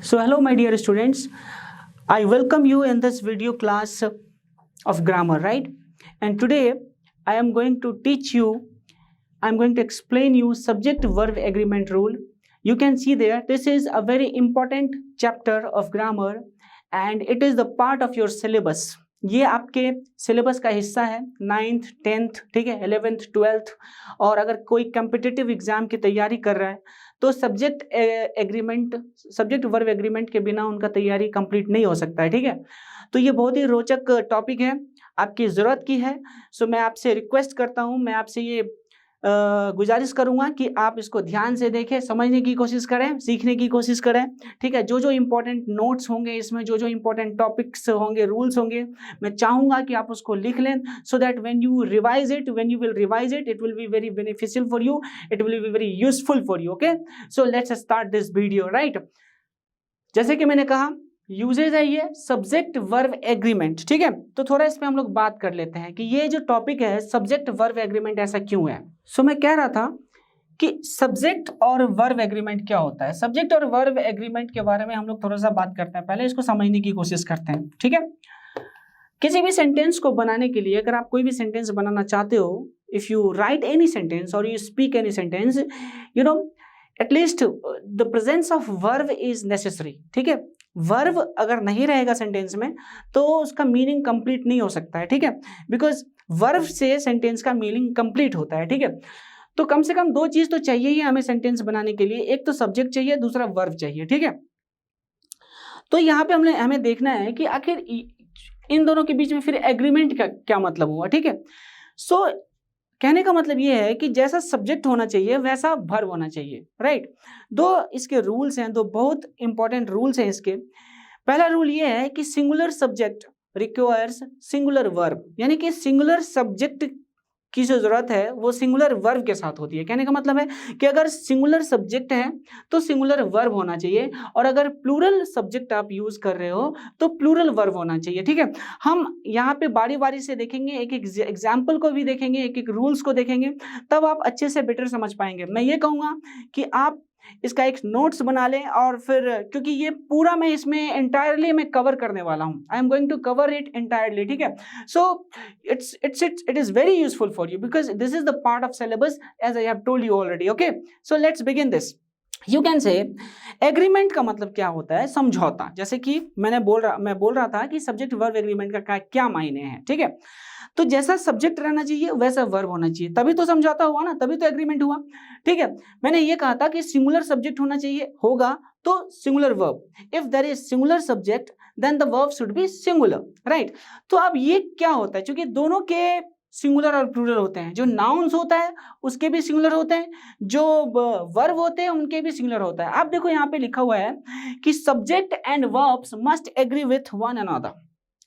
So hello my dear students, I welcome you in this video class of grammar, right? And today I am going to teach you, I am going to explain you subject verb agreement rule. You can see there, this is a very important chapter of grammar and it is the part of your syllabus. ये आपके syllabus का हिस्सा है 9th 10th, ठीक है, 11th 12th। और अगर कोई कम्पिटिटिव एग्जाम की तैयारी कर रहा है तो सब्जेक्ट वर्ब एग्रीमेंट के बिना उनका तैयारी कंप्लीट नहीं हो सकता है, ठीक है। तो ये बहुत ही रोचक टॉपिक है, आपकी ज़रूरत की है। सो मैं आपसे रिक्वेस्ट करता हूँ, मैं आपसे ये गुजारिश करूंगा कि आप इसको ध्यान से देखें, समझने की कोशिश करें, सीखने की कोशिश करें, ठीक है। जो जो इंपॉर्टेंट नोट्स होंगे इसमें, जो जो इंपॉर्टेंट टॉपिक्स होंगे, रूल्स होंगे, मैं चाहूंगा कि आप उसको लिख लें, सो that when you will revise it, it will be very beneficial for you, it will be very useful for you. Okay, so let's start this video, right. जैसे कि मैंने कहा, यूजेज है ये सब्जेक्ट वर्ब एग्रीमेंट, ठीक है। तो थोड़ा इस पे हम लोग बात कर लेते हैं कि ये जो टॉपिक है सब्जेक्ट वर्ब एग्रीमेंट ऐसा क्यों है। सो मैं कह रहा था कि सब्जेक्ट और वर्ब एग्रीमेंट क्या होता है। सब्जेक्ट और वर्ब एग्रीमेंट के बारे में हम लोग थोड़ा सा बात करते हैं, पहले इसको समझने की कोशिश करते हैं, ठीक है। किसी भी सेंटेंस को बनाने के लिए, अगर आप कोई भी सेंटेंस बनाना चाहते हो, if you write any sentence और you speak any sentence, you know at least the presence of verb is necessary, ठीक है। वर्ब अगर नहीं रहेगा सेंटेंस में तो उसका मीनिंग कंप्लीट नहीं हो सकता है, ठीक है। बिकॉज वर्ब से सेंटेंस का मीनिंग कंप्लीट होता है, ठीक है। तो कम से कम दो चीज तो चाहिए ही हमें सेंटेंस बनाने के लिए, एक तो सब्जेक्ट चाहिए, दूसरा वर्ब चाहिए, ठीक है। तो यहाँ पे हमें देखना है कि आखिर इन दोनों के बीच में फिर एग्रीमेंट का क्या मतलब हुआ, ठीक है। सो कहने का मतलब ये है कि जैसा सब्जेक्ट होना चाहिए वैसा वर्ब होना चाहिए, राइट। दो इसके रूल्स हैं, दो बहुत इंपॉर्टेंट रूल्स हैं इसके। पहला रूल ये है कि singular subject requires singular verb, यानी कि सिंगुलर सब्जेक्ट की जो जरूरत है वो सिंगुलर वर्ब के साथ होती है। कहने का मतलब है कि अगर सिंगुलर सब्जेक्ट है तो सिंगुलर वर्ब होना चाहिए, और अगर प्लूरल सब्जेक्ट आप यूज कर रहे हो तो प्लूरल वर्ब होना चाहिए, ठीक है। हम यहाँ पे बारी बारी से देखेंगे, एक एक एग्जाम्पल को भी देखेंगे, एक एक रूल्स को देखेंगे, तब आप अच्छे से बेटर समझ पाएंगे। मैं ये कहूँगा कि आप इसका एक नोट्स बना लें, और फिर क्योंकि ये पूरा मैं इसमें एंटायरली मैं कवर करने वाला हूं, I am going to cover it entirely, ठीक है। So it is very useful for you because this is the part of syllabus as I have told you already. Okay, so let's begin this. You can say agreement का मतलब क्या होता है, समझौता। जैसे कि मैं बोल रहा था कि सब्जेक्ट वर्ब एग्रीमेंट का क्या मायने हैं, ठीक है। तो जैसा सब्जेक्ट रहना चाहिए वैसा वर्ब होना चाहिए, तभी तो समझौता हुआ ना, तभी तो एग्रीमेंट हुआ, ठीक है। मैंने ये कहा था कि सिंगुलर सब्जेक्ट होना चाहिए, होगा तो singular verb. If there is singular subject then the verb should be singular, right. तो अब ये क्या होता है, क्योंकि दोनों के सिंगुलर और प्लूरल होते हैं, जो नाउन्स होता है उसके भी सिंगुलर होते हैं, जो वर्ब होते हैं उनके भी सिंगुलर होता है। आप देखो यहाँ पे लिखा हुआ है कि subject and verbs must agree with one another,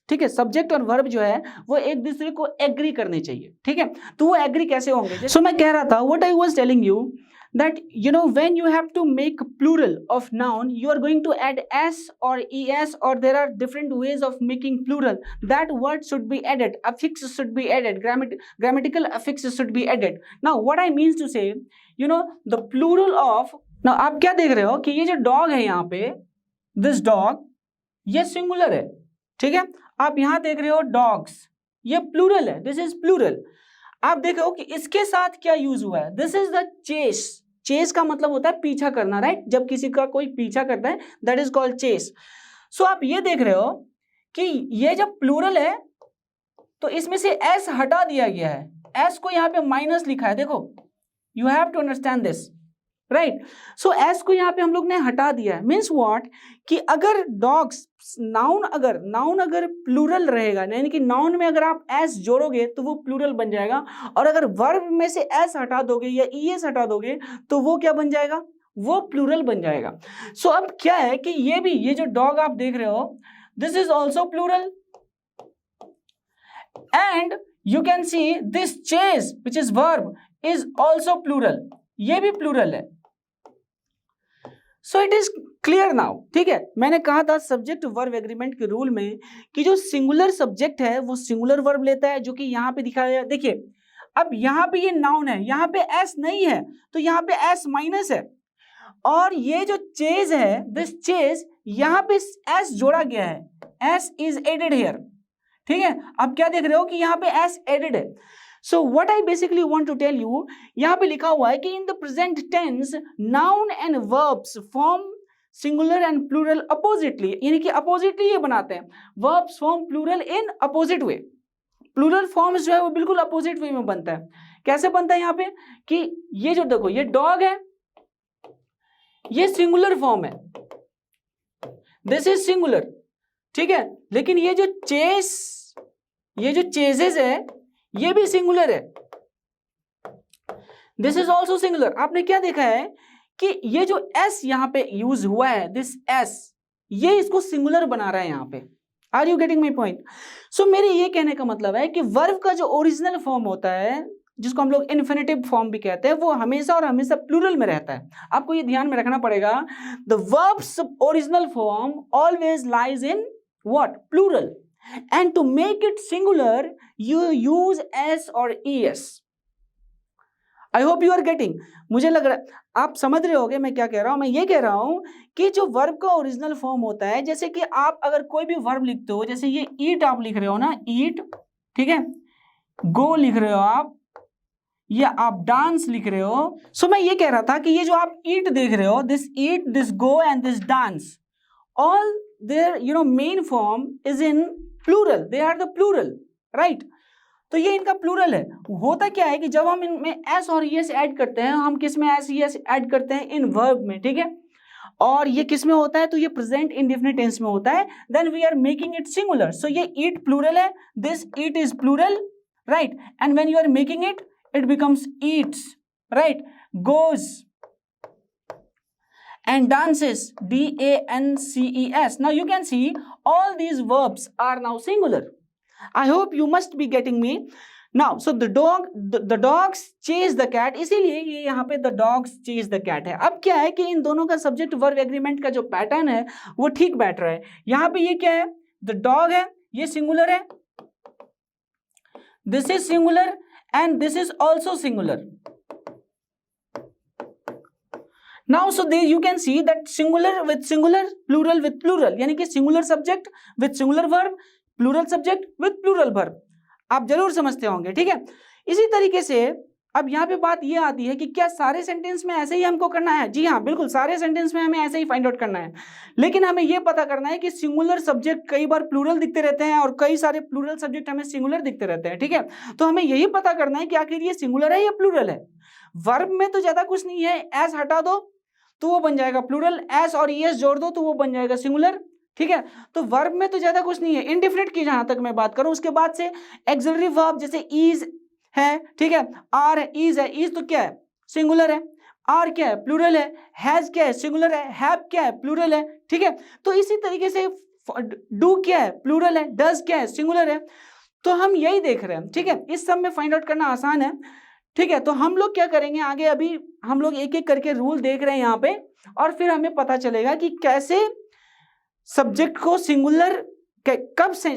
ठीक है। सब्जेक्ट और वर्ब जो है वो एक दूसरे को एग्री करने चाहिए, ठीक है। तो वो एग्री कैसे होंगे। सो मैं कह रहा था, what I was telling you that you know when you have to make plural of noun, you are going to add s or es, or there are different ways of making plural. That word should be added, affixes should be added, grammatical affixes should be added. Now what I means to say, you know, the plural of, now आप क्या देख रहे हो कि ये जो dog है यहाँ पे, this dog, ये singular है, ठीक है। आप यहाँ देख रहे हो dogs, ये plural है, this is plural। आप देखो कि इसके साथ क्या यूज हुआ है, this is the chase. Chase का मतलब होता है पीछा करना, राइट। जब किसी का कोई पीछा करता है दैट इज कॉल्ड चेस। सो आप ये देख रहे हो कि ये जब प्लूरल है तो इसमें से एस हटा दिया गया है, एस को यहाँ पे माइनस लिखा है, देखो, you have to understand this, right. So s को यहाँ पे हम लोग ने हटा दिया है। मीन्स व्हाट, कि अगर डॉग्स नाउन अगर प्लूरल रहेगा, यानी कि नाउन में अगर आप एस जोड़ोगे तो वो प्लूरल बन जाएगा, और अगर वर्ब में से एस हटा दोगे या ईएस हटा दोगे तो वो क्या बन जाएगा, वो प्लूरल बन जाएगा। सो अब क्या है कि ये जो डॉग आप देख रहे हो, this is also plural, and you can see this chase which is verb is also plural, ये भी प्लूरल है। So it is clear now, ठीक है। मैंने कहा था सब्जेक्ट वर्ब एग्रीमेंट के रूल में कि जो सिंगुलर सब्जेक्ट है वो सिंगुलर वर्ब लेता है, जो कि यहाँ पे दिखाया है। देखिए, अब यहाँ पे ये नाउन है, यहाँ पे एस नहीं है तो यहाँ पे एस माइनस है, और ये जो चेज है, दिस चेज, यहां पे एस जोड़ा गया है, एस इज एडेड हियर, ठीक है। अब क्या देख रहे हो कि यहाँ पे एस एडेड है। So what I basically want to tell you, यहाँ पे लिखा हुआ है कि in the present tense noun and verbs form singular and plural oppositely, यानी कि अपोजिटली ये बनाते हैं, verbs form plural in opposite way. Plural forms जो है वो बिल्कुल अपोजिट वे में बनता है। कैसे बनता है यहाँ पे कि ये जो देखो ये डॉग है, ये सिंगुलर फॉर्म है, दिस इज सिंगुलर, ठीक है। लेकिन ये जो चेजेस है ये भी सिंगुलर है, दिस इज ऑल्सो सिंगुलर। आपने क्या देखा है कि ये जो एस यहां पे यूज हुआ है, दिस एस, ये इसको सिंगुलर बना रहा है यहां पे। Are you getting my point? So मेरे ये कहने का मतलब है कि वर्ब का जो ओरिजिनल फॉर्म होता है, जिसको हम लोग इन्फिनेटिव फॉर्म भी कहते हैं, वो हमेशा और हमेशा प्लूरल में रहता है। आपको ये ध्यान में रखना पड़ेगा, the verbs original form always lies in what? Plural. And to make it singular, you use s or es. I hope you are getting. मुझे लग रहा है आप समझ रहे होगे मैं क्या कह रहा हूं। मैं ये कह रहा हूं कि जो वर्ब का ओरिजिनल फॉर्म होता है, जैसे कि आप अगर कोई भी वर्ब लिखते हो, जैसे ये ईट आप लिख रहे हो ना, ईट, ठीक है, गो लिख रहे हो आप, या आप डांस लिख रहे हो। सो मैं ये कह रहा था कि ये जो आप ईट देख रहे हो, this eat, this go and this dance, all their main form is in plural, they are the plural, right? तो ये इनका प्लूरल है। होता क्या है कि जब हम इनमें एस और एस ऐड करते हैं, हम किस में एस एस ऐड करते हैं? इन वर्ब में, ठीक है। और ये किस में होता है? तो ये प्रेजेंट इंडेफिनिट टेंस में होता है। Then we are making it singular. So ये ईट प्लूरल है, this eat is plural, right, and when you are making it, it becomes eats, right, goes and dances, D-A-N-C-E-S. Now you can see all these verbs are now singular. I hope you must be getting me. Now, so the dogs chase the cat, इसीलिए ये यहाँ पे the dogs chase the cat है। अब क्या है कि इन दोनों का सब्जेक्ट वर्ब एग्रीमेंट का जो पैटर्न है वो ठीक बैठ रहा है। यहाँ पे ये क्या है? the dog है, ये सिंगुलर है, this is singular and this is also singular. Now so there you can see that singular with singular, plural with plural, यानी कि singular subject with singular verb, plural subject with plural verb। आप जरूर समझते होंगे, ठीक है। इसी तरीके से अब यहाँ पे बात ये आती है कि क्या सारे सेंटेंस में ऐसे ही हमको करना है? जी हाँ, बिल्कुल, सारे सेंटेंस में हमें ऐसे ही फाइंड आउट करना है। लेकिन हमें ये पता करना है कि सिंगुलर सब्जेक्ट कई बार प्लूरल दिखते रहते हैं और कई सारे प्लूरल सब्जेक्ट हमें सिंगुलर दिखते रहते हैं, ठीक है। तो हमें यही पता करना है कि आखिर ये सिंगुलर है या प्लूरल है। वर्ब में तो ज्यादा कुछ नहीं है, एस हटा दो तो वो बन जाएगा प्लूरल, एस और एस जोड़ दो तो वो बन जाएगा सिंगुलर, ठीक है। तो वर्ब में तो ज्यादा कुछ नहीं है। इंडेफिनिट की जहां तक मैं बात करूं, उसके बाद से एक्सिलरी वर्ब जैसे इज है, ठीक है, आर है, इज है, इज तो क्या है? सिंगुलर है। आर क्या है? प्लूरल है। हैज क्या है? सिंगुलर है। हैव क्या है? प्लूरल है, ठीक है। तो इसी तरीके से डू क्या है? प्लूरल है। डज क्या है? सिंगुलर है। तो हम यही देख रहे हैं, ठीक है। इस सब में फाइंड आउट करना आसान है, ठीक है। तो हम लोग क्या करेंगे आगे, अभी हम लोग एक एक करके रूल देख रहे हैं यहाँ पे, और फिर हमें पता चलेगा कि कैसे सब्जेक्ट को सिंगुलर, कब से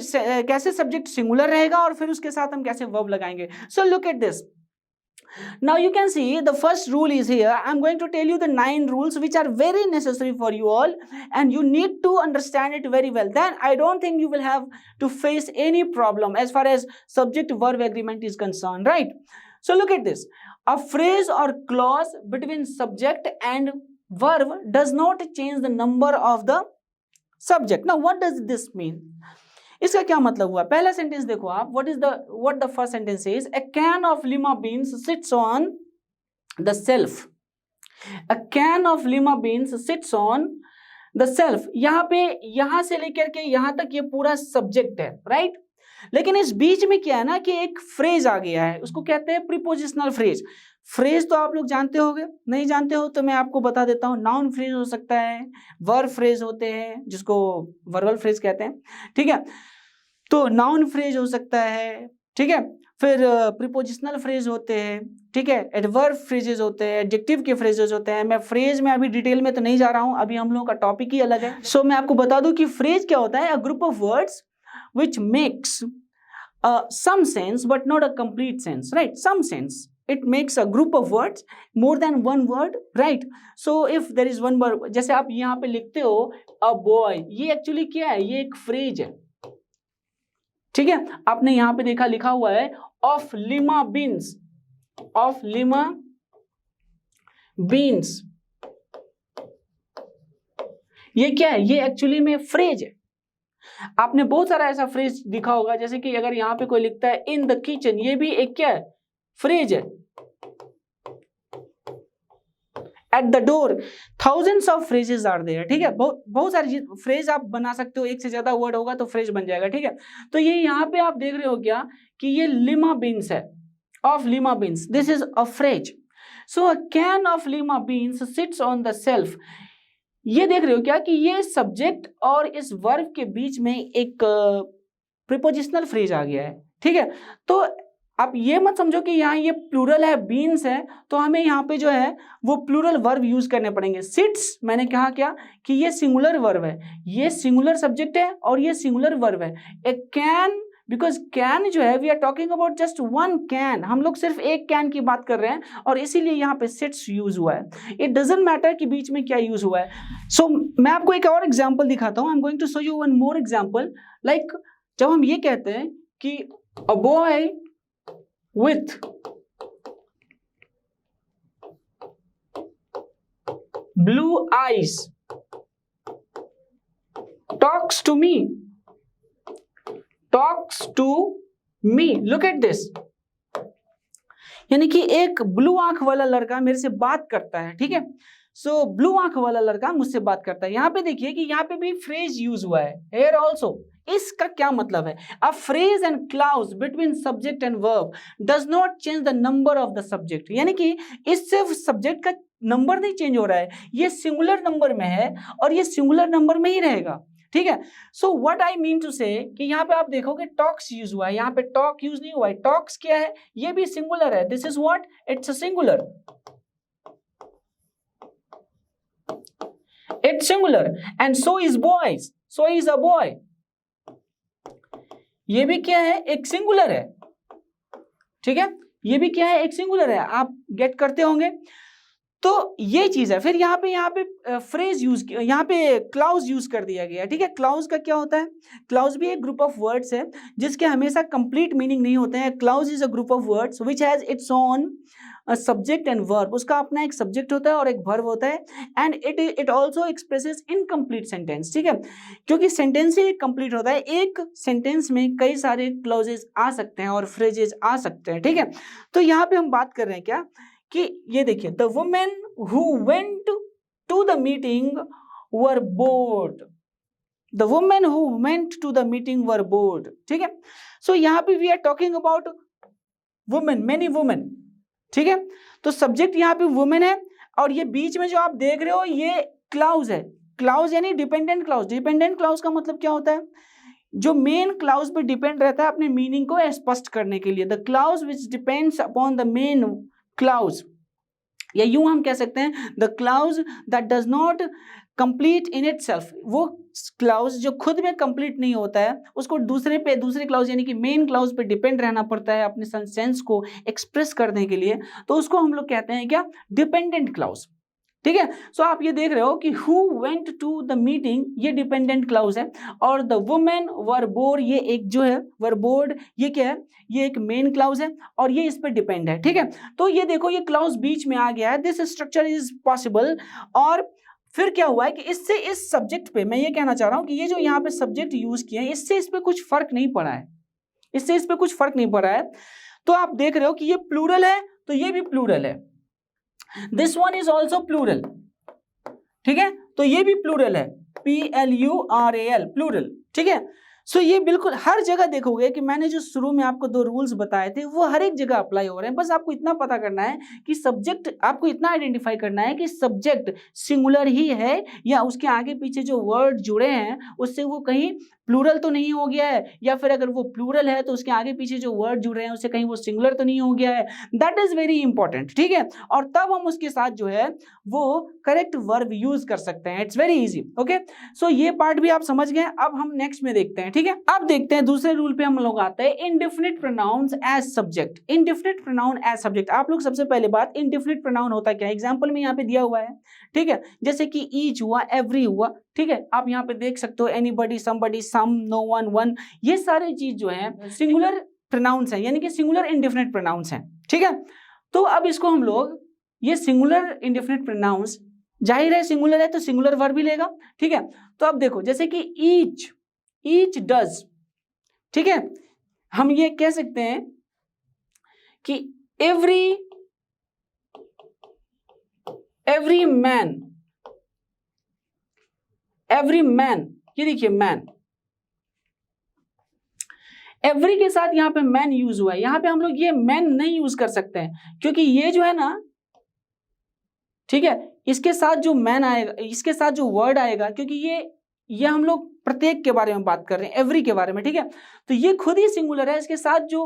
कैसे सब्जेक्ट सिंगुलर रहेगा और फिर उसके साथ हम कैसे वर्ब लगाएंगे। सो look at this. Now you can see the first rule is here. I'm going to tell you the 9 rules which are very necessary for you all, and you need to understand it very well. Then I don't think you will have to face any problem as far as subject verb agreement is concerned, right? So look at this. A phrase or clause between subject and verb does not change the number of the subject. Now what does this mean? इसका क्या मतलब हुआ? पहला sentence देखो आप, what the first sentence is, a can of lima beans sits on the shelf. A can of lima beans sits on the shelf. यहाँ पे, यहाँ से लेकर के यहाँ तक ये पूरा सब्जेक्ट है, राइट। लेकिन इस बीच में क्या है ना कि एक फ्रेज आ गया है, उसको कहते हैं प्रीपोजिशनल फ्रेज। फ्रेज तो आप लोग जानते होंगे, नहीं जानते हो तो मैं आपको बता देता हूँ। नाउन फ्रेज हो सकता है, वर्ब फ्रेज होते हैं जिसको वर्बल फ्रेज कहते हैं, ठीक है। तो नाउन फ्रेज हो सकता है, ठीक है, फिर प्रीपोजिशनल फ्रेज होते हैं, ठीक है, एडवर्ब फ्रेजेस होते हैं, एडजेक्टिव के फ्रेजेस होते हैं। मैं फ्रेज में अभी डिटेल में तो नहीं जा रहा हूँ, अभी हम लोगों का टॉपिक ही अलग है। सो मैं आपको बता दूं कि फ्रेज क्या होता है, अ group of words which makes some sense but not a complete sense, right? Some sense, it makes a group of words, more than one word, right? So if there is one word, जैसे आप यहाँ पे लिखते हो a boy, ये actually क्या है, ये एक फ्रेज है, ठीक है। आपने यहाँ पे देखा लिखा हुआ है of lima beans, of lima beans, ये क्या है, ये एक्चुअली में फ्रेज है। आपने बहुत सारा ऐसा फ्रेज दिखा होगा, जैसे कि अगर यहाँ पे कोई लिखता है इन द किचन, ये भी एक क्या है, फ्रेज है। At the door, thousands of phrases are there, ठीक है। बहुत सारी फ्रेज आप बना सकते हो, एक से ज्यादा वर्ड होगा तो फ्रेज बन जाएगा, ठीक है। तो ये यहाँ पे आप देख रहे हो क्या कि ये लिमा बीन्स है, of lima beans, this is a phrase. So a can of lima beans sits on the shelf, ये देख रहे हो क्या कि ये सब्जेक्ट और इस वर्ब के बीच में एक प्रीपोजिशनल फ्रेज आ गया है, ठीक है। तो आप ये मत समझो कि यहाँ ये प्लूरल है, बीन्स है, तो हमें यहाँ पे जो है वो प्लूरल वर्ब यूज करने पड़ेंगे। सिट्स, मैंने कहा क्या कि ये सिंगुलर वर्ब है, ये सिंगुलर सब्जेक्ट है और ये सिंगुलर वर्ब है। ए कैन, बिकॉज कैन जो है we are talking about just one can, हम लोग सिर्फ एक कैन की बात कर रहे हैं और इसीलिए यहाँ पे सिट्स यूज हुआ है। इट डजंट मैटर कि बीच में क्या यूज हुआ है। सो मैं आपको एक और एग्जांपल दिखाता हूँ, I am going to show you one more example. Like जब हम ये कहते हैं कि a boy with blue eyes talks to me, look at this, यानी कि एक ब्लू आंख वाला लड़का मेरे से बात करता है, ठीक है। सो ब्लू आंख वाला लड़का मुझसे बात करता है। यहाँ पे देखिए कि यहाँ पे भी फ्रेज यूज हुआ है, here also। इसका क्या मतलब है, a phrase and clause between subject and verb does not change the number of the subject, यानी कि इससे सब्जेक्ट का नंबर नहीं चेंज हो रहा है, ये सिंगुलर नंबर में है और ये सिंगुलर नंबर में ही रहेगा, ठीक है। So what I mean to say कि यहाँ पे आप देखोगे टॉक्स यूज हुआ है, यहाँ पे टॉक यूज नहीं हुआ है। टॉक्स क्या है, ये भी सिंगुलर है, this is what, it's a singular, it's singular. And so is boys, so is a boy, ये भी क्या है, एक सिंगुलर है, ठीक है। ये भी क्या है, एक सिंगुलर है, आप गेट करते होंगे। तो ये चीज है। फिर यहाँ पे फ्रेज यूज, यहाँ पे क्लाउज यूज कर दिया गया, ठीक है। क्लाउज का क्या होता है, क्लाउज भी एक ग्रुप ऑफ वर्ड्स है जिसके हमेशा कंप्लीट मीनिंग नहीं होते हैं। Clause is a group of words which has its own subject and verb, उसका अपना एक सब्जेक्ट होता है और एक वर्ब होता है। And it also expresses incomplete sentence, ठीक है, क्योंकि सेंटेंस ही कंप्लीट होता है। एक सेंटेंस में कई सारे क्लॉजेज आ सकते हैं और फ्रेजेस आ सकते हैं, ठीक है। तो यहाँ पे हम बात कर रहे हैं क्या कि ये देखिए, the women who went to the meeting were bored, the women who went to the meeting were bored, ठीक है। सो यहाँ पे we are talking about women, many women, ठीक है। तो सब्जेक्ट यहाँ पे वुमेन है और ये बीच में जो आप देख रहे हो ये क्लाउज है। क्लाउज यानी डिपेंडेंट क्लाउज। डिपेंडेंट क्लाउज का मतलब क्या होता है, जो मेन क्लाउज पे डिपेंड रहता है अपने मीनिंग को स्पष्ट करने के लिए। The clause which depends upon the main clause, या यूं हम कह सकते हैं the clause that does not complete in itself, वो क्लाउज जो खुद में कंप्लीट नहीं होता है उसको दूसरे क्लाउज यानी कि मेन क्लाउज पे डिपेंड रहना पड़ता है अपने सेंस को एक्सप्रेस करने के लिए, तो उसको हम लोग कहते हैं क्या, डिपेंडेंट क्लाउज, ठीक है। सो आप ये देख रहे हो कि who went to the meeting, ये डिपेंडेंट क्लाउज है, और द वुमेन वर बोर्ड, ये एक जो है वर बोर्ड, ये क्या है, ये एक मेन क्लाउज है और ये इस पर डिपेंड है, ठीक है। तो ये देखो ये क्लाउज बीच में आ गया है, दिस स्ट्रक्चर इज पॉसिबल। और फिर क्या हुआ है कि इससे इस सब्जेक्ट पे मैं ये कहना चाह रहा हूं कि ये जो यहाँ पे सब्जेक्ट यूज किए हैं इससे इस पे कुछ फर्क नहीं पड़ा है, इससे इस पे कुछ फर्क नहीं पड़ा है। तो आप देख रहे हो कि ये प्लूरल है तो ये भी प्लूरल है, this one is also plural, ठीक है, तो ये भी प्लूरल है, PLURAL, प्लूरल, ठीक है। सो ये बिल्कुल हर जगह देखोगे कि मैंने जो शुरू में आपको 2 रूल्स बताए थे वो हर एक जगह अप्लाई हो रहे हैं। बस आपको इतना पता करना है कि सब्जेक्ट, आपको इतना आइडेंटिफाई करना है कि सब्जेक्ट सिंगुलर ही है या उसके आगे पीछे जो वर्ड जुड़े हैं उससे वो कहीं प्लूरल तो नहीं हो गया है, या फिर अगर वो प्लूरल है तो उसके आगे पीछे जो वर्ड जुड़ रहे हैं उससे कहीं वो सिंगुलर तो नहीं हो गया है। दैट इज वेरी इंपॉर्टेंट, ठीक है। और तब हम उसके साथ जो है वो करेक्ट वर्ब यूज कर सकते हैं। It's very easy, okay. So ये पार्ट भी आप समझ गए। अब हम नेक्स्ट में देखते हैं, ठीक है। अब देखते हैं दूसरे रूल पे हम लोग आते हैं, indefinite pronouns as subject. Indefinite pronoun as subject, आप लोग सबसे पहले बात, इंडेफिनिट प्रोनाउन होता क्या है, एग्जांपल में यहाँ पे दिया हुआ है, ठीक है। जैसे कि ईच हुआ, एवरी हुआ, ठीक है। आप यहाँ पे देख सकते हो एनीबॉडी, समबडी, सम, नो वन, वन, ये सारे चीज जो है सिंगुलर प्रोनाउंस है, यानी कि सिंगुलर इंडेफिनिट प्रोनाउंस है, ठीक है। तो अब इसको हम लोग, ये सिंगुलर इंडेफिनिट प्रोनाउंस, जाहिर है सिंगुलर है तो सिंगुलर वर्ब भी लेगा, ठीक है। तो अब देखो जैसे कि ईच, ईच डज, ठीक है। हम ये कह सकते हैं कि एवरी मैन, एवरी मैन, ये देखिए मैन, एवरी के साथ यहां पे मैन यूज हुआ है। यहां पे हम लोग ये मैन नहीं यूज कर सकते हैं, क्योंकि ये जो है ना, ठीक है, इसके साथ जो मैन आएगा, इसके साथ जो वर्ड आएगा, क्योंकि ये हम लोग प्रत्येक के बारे में बात कर रहे हैं, एवरी के बारे में, ठीक है। तो ये खुद ही सिंगुलर है, इसके साथ जो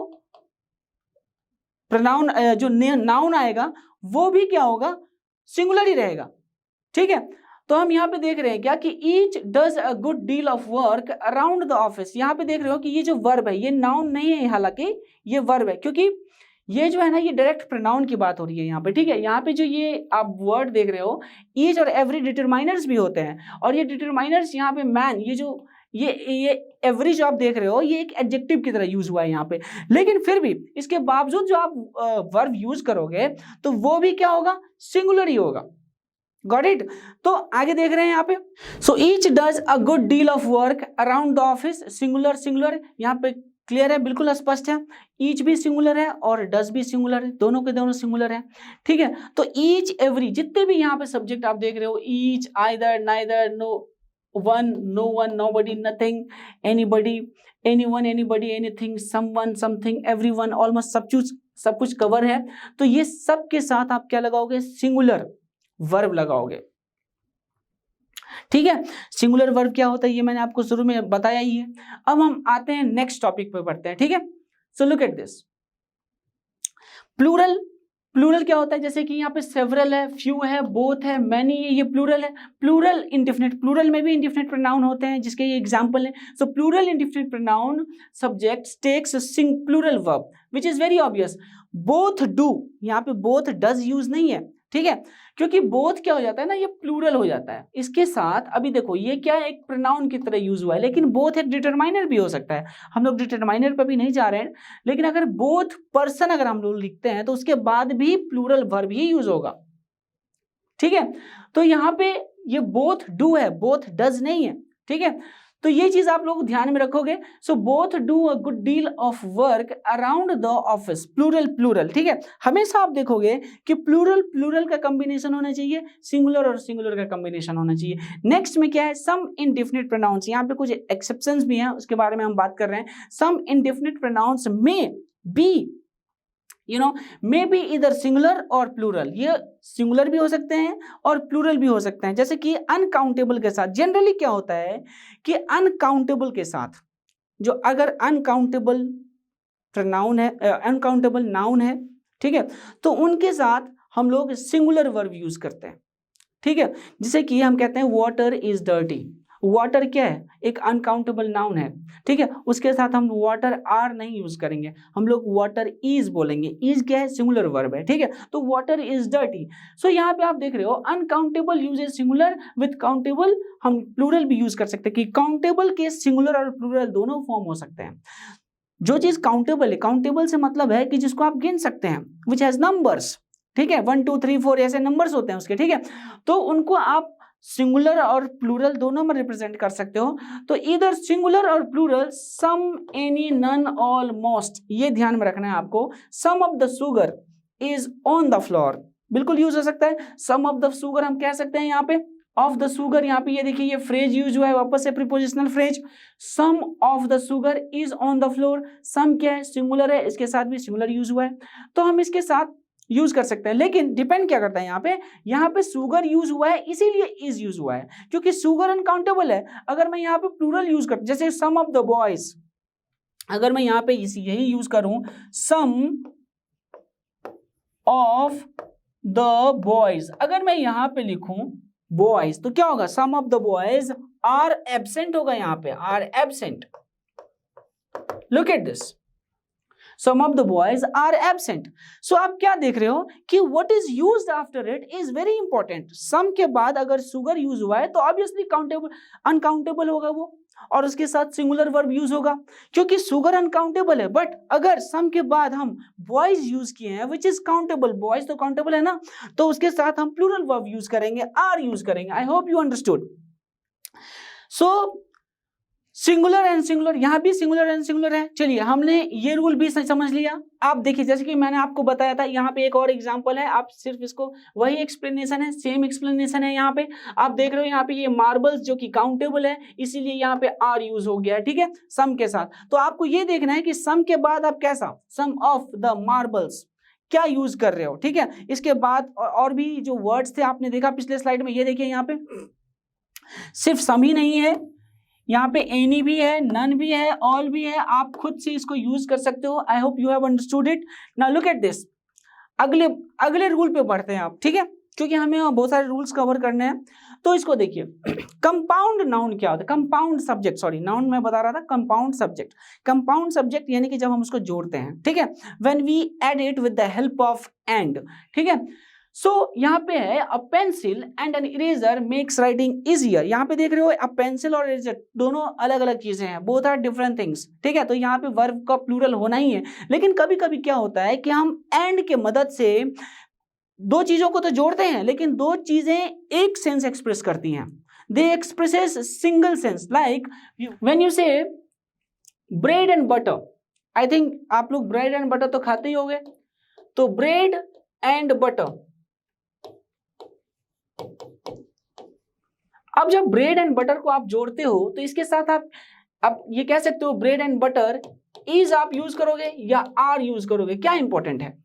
प्रोनाउन, जो नाउन आएगा वो भी क्या होगा, सिंगुलर ही रहेगा, ठीक है। तो हम यहाँ पे देख रहे हैं क्या कि each does a good deal of work around the office. यहाँ पे देख रहे हो कि ये जो वर्ब है ये नाउन नहीं है, हालांकि ये वर्ब है, क्योंकि ये जो है ना ये डायरेक्ट प्रोनाउन की बात हो रही है यहाँ पे, ठीक है। यहाँ पे जो ये आप वर्ड देख रहे हो, ईच और एवरी डिटरमाइनर्स भी होते हैं, और ये डिटरमाइनर्स यहाँ पे मैन, ये जो ये एवरी जो आप देख रहे हो ये एक एडजेक्टिव की तरह यूज हुआ है यहाँ पे, लेकिन फिर भी इसके बावजूद जो आप वर्ब यूज करोगे तो वो भी क्या होगा, सिंगुलर ही होगा। Got it. तो आगे देख रहे हैं यहाँ पे, so each does a good deal of work around the office, singular singular यहाँ पे क्लियर है, बिल्कुल स्पष्ट है। ईच भी सिंगुलर है और डज भी सिंगुलर है, दोनों के दोनों सिंगुलर है, ठीक है। तो ईच एवरी जितने भी यहाँ पे सब्जेक्ट आप देख रहे हो, each, either, neither, no one, no one, nobody, nothing, anybody, anyone, anybody, anything, someone, something, everyone, almost सब कुछ कवर है। तो ये सब के साथ आप क्या लगाओगे, सिंगुलर वर्ब लगाओगे, ठीक है। सिंगुलर वर्ब क्या होता है ये मैंने आपको शुरू में बताया ही है। अब हम आते हैं नेक्स्ट टॉपिक पे बढ़ते हैं, ठीक है। So look at this, plural. Plural क्या होता है, जैसे कि यहाँ पे सेवरल है, फ्यू है, बोथ है, मैनी है, ये प्लूरल है। प्लूरल इंडेफिनिट, प्लूरल में भी इंडेफिनिट प्रोनाउन होते हैं जिसके ये एग्जांपल है। So plural indefinite pronoun subject takes plural verb which is very obvious. Both do, यहाँ पे बोथ डज यूज नहीं है, ठीक है, क्योंकि बोथ क्या हो जाता है ना, ये प्लूरल हो जाता है। इसके साथ अभी देखो ये क्या है, एक प्रोनाउन की तरह यूज हुआ है, लेकिन बोथ एक डिटरमाइनर भी हो सकता है। हम लोग डिटरमाइनर पर भी नहीं जा रहे हैं, लेकिन अगर बोथ पर्सन अगर हम लोग लिखते हैं तो उसके बाद भी प्लूरल वर्ब ही यूज होगा, ठीक है। तो यहाँ पे ये बोथ डू है, बोथ डज नहीं है, ठीक है। तो ये चीज आप लोग ध्यान में रखोगे। So both do a good deal of work around the office, plural plural, ठीक है। हमेशा आप देखोगे कि प्लूरल प्लूरल का कॉम्बिनेशन होना चाहिए, सिंगुलर और सिंगुलर का कॉम्बिनेशन होना चाहिए। नेक्स्ट में क्या है, सम इंडेफिनिट प्रोनाउंस, यहाँ पे कुछ एक्सेप्शंस भी हैं, उसके बारे में हम बात कर रहे हैं। सम इंडेफिनिट प्रोनाउंस में बी मे बी इधर सिंगुलर और प्लूरल, ये सिंगुलर भी हो सकते हैं और प्लूरल भी हो सकते हैं। जैसे कि अनकाउंटेबल के साथ, जनरली क्या होता है कि अनकाउंटेबल के साथ जो अगर अनकाउंटेबल प्रोनाउन है, अनकाउंटेबल नाउन है, ठीक है, तो उनके साथ हम लोग सिंगुलर वर्ब यूज करते हैं, ठीक है। जैसे कि हम कहते हैं वाटर इज डर्टी, वाटर क्या है, एक अनकाउंटेबल नाउन है, ठीक है, उसके साथ हम वाटर आर नहीं यूज करेंगे, हम लोग वाटर इज बोलेंगे। इज क्या है, सिंगुलर वर्ब है, ठीक है। तो वाटर इज डर्टी। सो यहाँ पे आप देख रहे हो uncountable usage singular, with countable हम प्लूरल भी यूज कर सकते हैं, कि काउंटेबल के सिंगुलर और प्लूरल दोनों फॉर्म हो सकते हैं। जो चीज काउंटेबल है, काउंटेबल से मतलब है कि जिसको आप गिन सकते हैं, विच हैज नंबर्स, ठीक है, 1 2 3 4 ऐसे नंबर्स होते हैं उसके, ठीक है। तो उनको आप सिंगुलर और प्लूरल दोनों में रिप्रेजेंट कर सकते हो। तो इधर सिंगुलर और plural, some, any, none, all, most, ये ध्यान में रखना है आपको। Some of the sugar is on the floor, बिल्कुल यूज हो सकता है। सम ऑफ द शुगर हम कह सकते हैं यहाँ पे, ऑफ द शुगर, यहाँ पे ये देखिए ये फ्रेज यूज हुआ है, वापस से prepositional phrase. Some of the sugar is on the floor, some क्या है, सिंगुलर है, इसके साथ भी सिंगुलर यूज हुआ है। तो हम इसके साथ यूज कर सकते हैं, लेकिन डिपेंड क्या करता है यहाँ पे शुगर यूज हुआ है इसीलिए इज यूज हुआ है, क्योंकि शुगर अनकाउंटेबल है। अगर मैं यहाँ पे प्लूरल यूज कर, जैसे सम ऑफ द बॉयज, अगर मैं यहाँ पे यही यूज करूं सम ऑफ द बॉयज, अगर मैं यहाँ पे लिखूं बॉयज तो क्या होगा, some of the boys are absent होगा, यहाँ पे are absent. Look at this, some of the boys are absent। so आप क्या देख रहे हो कि what is used after it is very important। some के बाद अगर sugar यूज हुआ है तो obviously countable uncountable होगा वो, और उसके साथ सिंगुलर वर्ब यूज होगा, क्योंकि सुगर अनकाउंटेबल है। बट अगर सम के बाद हम बॉयज यूज किए हैं विच इज काउंटेबल, बॉयज तो काउंटेबल है ना, तो उसके साथ हम प्लूरल वर्ब यूज करेंगे, आर यूज करेंगे। आई hope you understood. So singular and singular, यहां भी सिंगुलर एंड सिंगुलर है। चलिए हमने ये रूल भी समझ लिया। आप देखिए जैसे कि मैंने आपको बताया था, यहाँ पे एक और एग्जांपल है, आप सिर्फ इसको, वही एक्सप्लेनेशन है, सेम एक्सप्लेनेशन है। यहाँ पे आप देख रहे हो, यहाँ पे ये मार्बल्स जो कि काउंटेबल है इसीलिए यहाँ पे आर यूज हो गया है, ठीक है, सम के साथ। तो आपको ये देखना है कि सम के बाद आप कैसा, सम ऑफ द मार्बल्स क्या यूज कर रहे हो, ठीक है। इसके बाद और भी जो वर्ड्स थे आपने देखा पिछले स्लाइड में, ये देखिए यहाँ पे सिर्फ सम ही नहीं है, यहाँ पे एनी भी है, नन भी है, ऑल भी है, आप खुद से इसको यूज कर सकते हो। आई hope you have understood it. Now look at this, अगले रूल पे बढ़ते हैं आप, ठीक है, क्योंकि हमें बहुत सारे रूल्स कवर करने हैं। तो इसको देखिए, कंपाउंड नाउन क्या होता है, कंपाउंड सब्जेक्ट, सॉरी नाउन मैं बता रहा था, कंपाउंड सब्जेक्ट। कंपाउंड सब्जेक्ट यानी कि जब हम उसको जोड़ते हैं, ठीक है, when we add it with the help of and, ठीक है। सो यहाँ पे है a pencil and an eraser makes writing easier. यहाँ पे देख रहे हो, अ पेंसिल और इरेजर दोनों अलग अलग चीजें हैं, बोथ आर डिफरेंट थिंग्स, ठीक है। तो यहाँ पे वर्ब का प्लूरल होना ही है, लेकिन कभी कभी क्या होता है कि हम एंड के मदद से दो चीजों को तो जोड़ते हैं, लेकिन दो चीजें एक सेंस एक्सप्रेस करती हैं, they expresses single sense. Like when you say bread and butter, I think आप लोग ब्रेड एंड बटर तो खाते ही होंगे, तो ब्रेड एंड बटर, अब जब ब्रेड एंड बटर को आप जोड़ते हो तो इसके साथ आप ये कह सकते हो ब्रेड एंड बटर इज आप यूज करोगे या आर यूज करोगे, क्या इंपॉर्टेंट है,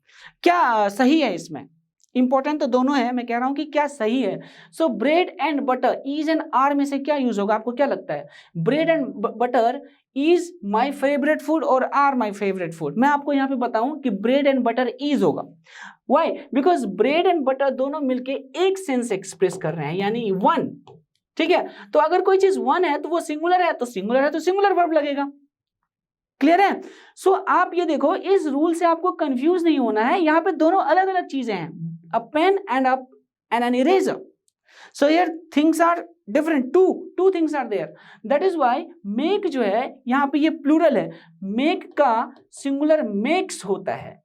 क्या सही है इसमें, इंपॉर्टेंट तो दोनों है, मैं कह रहा हूं कि क्या सही है। So bread and butter, is and are में से क्या यूज होगा, आपको क्या लगता है, bread and butter is my favourite food और आर माई फेवरेट फूड। मैं आपको यहाँ पे बताऊं कि ब्रेड एंड बटर इज होगा, why, because bread and butter दोनों मिलके एक सेंस एक्सप्रेस कर रहे हैं, यानी वन, ठीक है। तो अगर कोई चीज वन है तो वो सिंगुलर है, तो सिंगुलर है तो सिंगुलर वर्ब लगेगा, क्लियर है। सो आप ये देखो, इस रूल से आपको कंफ्यूज नहीं होना है, यहाँ पे दोनों अलग अलग चीजें हैं, a pen and an eraser. So here things are different, two things are there, that is why make जो है यहाँ पे ये प्लूरल है, मेक का सिंगुलर मेक्स होता है,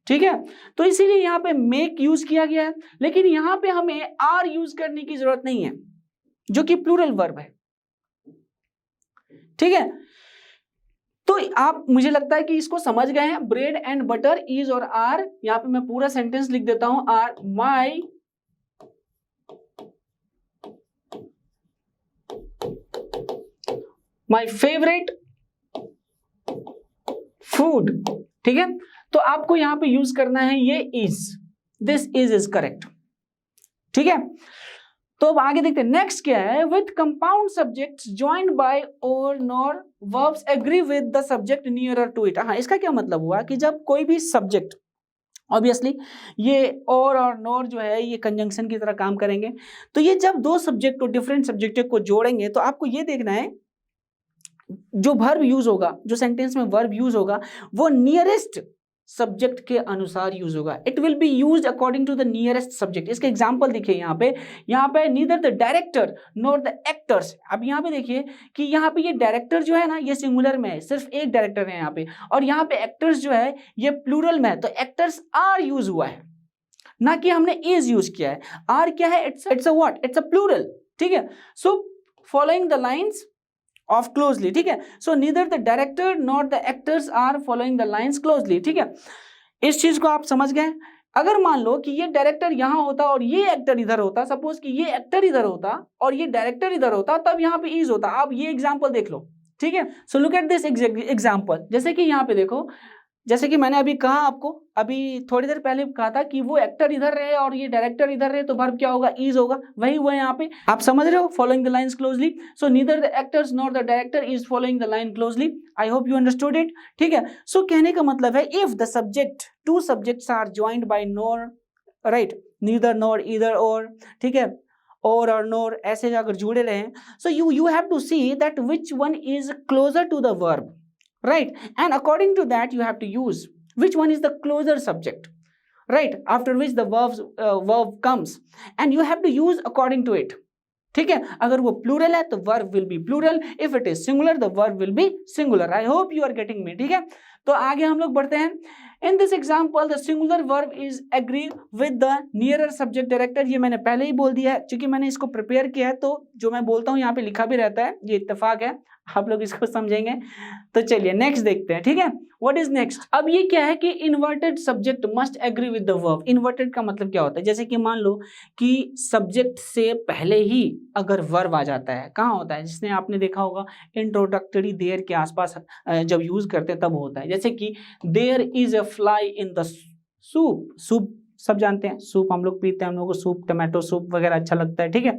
ठीक है। तो इसीलिए यहाँ पे मेक यूज किया गया है, लेकिन यहाँ पे हमें आर यूज करने की जरूरत नहीं है, जो कि प्लूरल वर्ब है, ठीक है। तो आप, मुझे लगता है कि इसको समझ गए हैं, ब्रेड एंड बटर इज और आर। यहाँ पे मैं पूरा सेंटेंस लिख देता हूं, आर माई फेवरेट फूड, ठीक है। तो आपको यहां पे यूज करना है ये इज, दिस इज करेक्ट, ठीक है। तो अब आगे देखते हैं, नेक्स्ट क्या है, with compound subjects joined by or nor verbs agree with the subject nearer to it. हाँ, इसका क्या मतलब हुआ कि जब कोई भी सब्जेक्ट, ऑब्वियसली ये और नॉर जो है ये कंजंक्शन की तरह काम करेंगे, तो ये जब दो सब्जेक्ट को, डिफरेंट सब्जेक्ट को जोड़ेंगे, तो आपको ये देखना है जो वर्ब यूज होगा, जो सेंटेंस में वर्ब यूज होगा, वो नियरेस्ट सब्जेक्ट के अनुसार यूज होगा, it will be used according to the nearest subject. इसके एग्जांपल देखिए यहाँ पे neither the director nor the actors. अब यहाँ पे देखिए कि यहाँ पे ये डायरेक्टर जो है ना, ये सिंगुलर में है, सिर्फ एक डायरेक्टर है यहाँ पे, और यहाँ पे एक्टर्स जो है ये प्लूरल में है, तो एक्टर्स आर यूज हुआ है, ना कि हमने इज यूज किया है। आर क्या है, it's a what, it's a plural, ठीक है। So following the lines of closely, ठीक है। So neither the director not the actors are following the lines closely, ठीक है। इस चीज को आप समझ गए। अगर मान लो कि ये डायरेक्टर यहां होता और ये एक्टर इधर होता, सपोज कि ये एक्टर इधर होता और ये डायरेक्टर इधर होता, तब यहाँ पे इज होता। आप ये एग्जाम्पल देख लो, ठीक है। So look at this example, जैसे कि यहाँ पे देखो, जैसे कि मैंने अभी कहा आपको, अभी थोड़ी देर पहले कहा था कि वो एक्टर इधर रहे और ये डायरेक्टर इधर रहे, तो वर्ब क्या होगा, इज होगा। वही वो यहाँ पे आप समझ रहे हो, following the lines closely. So neither the actors nor the director is following the line closely. I hope you understood it. ठीक है, सो कहने का मतलब है if the subject, two subjects are joined by nor, right, neither nor either or, ठीक है, और nor ऐसे अगर जुड़े रहे, so you have to see that which one is closer to the verb, right, and according to that you have to use which one is the closer subject, right, after which the verb comes, and you have to use according to it। ठीक है, अगर वो plural है तो verb will be plural, if it is singular the verb will be singular. I hope you are getting me. ठीक है, तो आगे हम लोग बढ़ते हैं। In this example the singular verb is agree with the nearer subject director. ये मैंने पहले ही बोल दिया है, क्योंकि मैंने इसको प्रिपेयर किया है, तो जो मैं बोलता हूँ यहाँ पे लिखा भी रहता है, ये इत्तेफाक है, आप लोग इसको समझेंगे। तो चलिए नेक्स्ट देखते हैं। ठीक है, व्हाट इज नेक्स्ट। अब ये क्या है कि inverted subject must agree with the verb. Inverted का मतलब क्या होता है, जैसे कि मान लो कि सब्जेक्ट से पहले ही अगर वर्ब आ जाता है, कहाँ होता है, जिसने आपने देखा होगा इंट्रोडक्टरी देयर के आसपास जब यूज करते हैं तब होता है। जैसे कि there is a fly in the soup. Soup सब जानते हैं, सूप हम लोग पीते हैं, हम लोग को सूप, टमाटो सूप वगैरह अच्छा लगता है। ठीक है,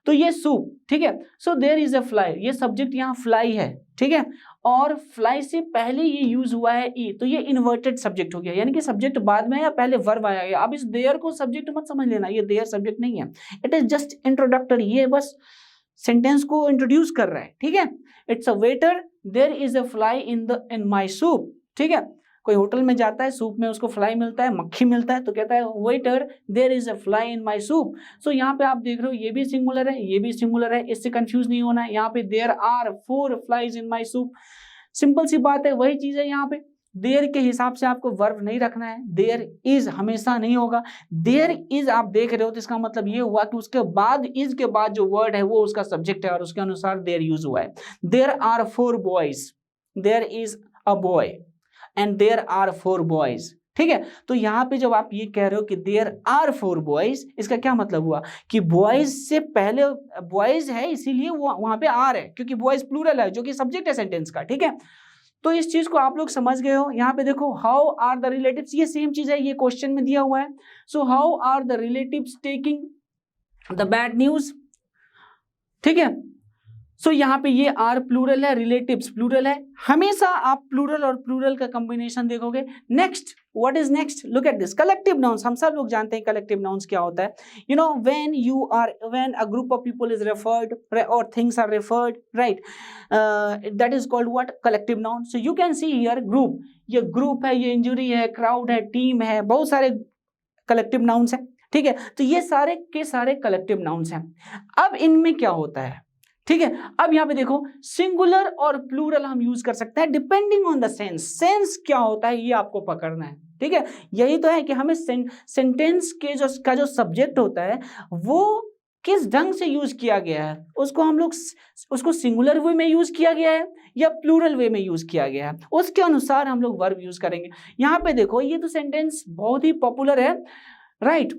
तो ये सूप, ठीक है, so there is a fly, ये सब्जेक्ट यहाँ फ्लाई है, ठीक है, और फ्लाई से पहले ये यूज हुआ है ई, तो ये इन्वर्टेड सब्जेक्ट हो गया, यानी कि सब्जेक्ट बाद में या पहले वर्ब आया गया। अब इस देयर को सब्जेक्ट मत समझ लेना, ये देयर सब्जेक्ट नहीं है, इट इज जस्ट इंट्रोडक्टरी, ये बस सेंटेंस को इंट्रोड्यूस कर रहा है। ठीक है, it's a waiter, there is a fly in my soup. ठीक है, कोई होटल में जाता है, सूप में उसको फ्लाई मिलता है, मक्खी मिलता है, तो कहता है waiter there is a fly in my soup. So यहाँ पे आप देख रहे हो ये भी सिंगुलर है, ये भी सिंगुलर है, इससे कंफ्यूज नहीं होना है। यहाँ पे there are 4 flies in my soup, simple सी बात है, वही चीज है यहाँ पे। देयर के हिसाब से आपको वर्ब नहीं रखना है, देयर इज हमेशा नहीं होगा। देयर इज आप देख रहे हो तो इसका मतलब ये हुआ कि उसके बाद, इज के बाद जो वर्ड है वो उसका सब्जेक्ट है और उसके अनुसार देयर यूज हुआ है। There are 4 boys, there is a boy and there are 4 boys. ठीक है, तो यहाँ पे जब आप ये कह रहे हो कि देयर आर 4 बॉयज, इसका क्या मतलब हुआ कि बॉयज से पहले बॉयज है, इसीलिए वो वहां पे आर है, क्योंकि बॉयज प्लूरल है जो कि सब्जेक्ट है सेंटेंस का। ठीक है, तो इस चीज को आप लोग समझ गए हो। यहाँ पे देखो हाउ आर द रिलेटिव्स, ये सेम चीज है, ये क्वेश्चन में दिया हुआ है। So how are the relatives taking the bad news. ठीक है, सो यहाँ पे ये आर प्लूरल है, रिलेटिव्स प्लूरल है, हमेशा आप प्लूरल और प्लूरल का कॉम्बिनेशन देखोगे। Next, what is next, look at this collective nouns. हम सब लोग जानते हैं कलेक्टिव नाउन्स क्या होता है। You know when a group of people is referred or things are referred, right, that is called what, collective noun. So you can see here group, ये group है, ये इंजुरी है, क्राउड है, team है, बहुत सारे कलेक्टिव नाउन्स है। ठीक है, तो ये सारे के सारे कलेक्टिव नाउन्स हैं। अब इनमें क्या होता है, ठीक है, अब यहाँ पे देखो सिंगुलर और प्लूरल हम यूज कर सकते हैं depending on the sense. Sense क्या होता है ये आपको पकड़ना है। ठीक है, यही तो है कि हमें सेंटेंस के जो सब्जेक्ट होता है वो किस ढंग से यूज किया गया है, उसको हम लोग उसको सिंगुलर वे में यूज किया गया है या प्लूरल वे में यूज किया गया है, उसके अनुसार हम लोग वर्ब यूज करेंगे। यहाँ पे देखो ये तो सेंटेंस बहुत ही पॉपुलर है, राइट,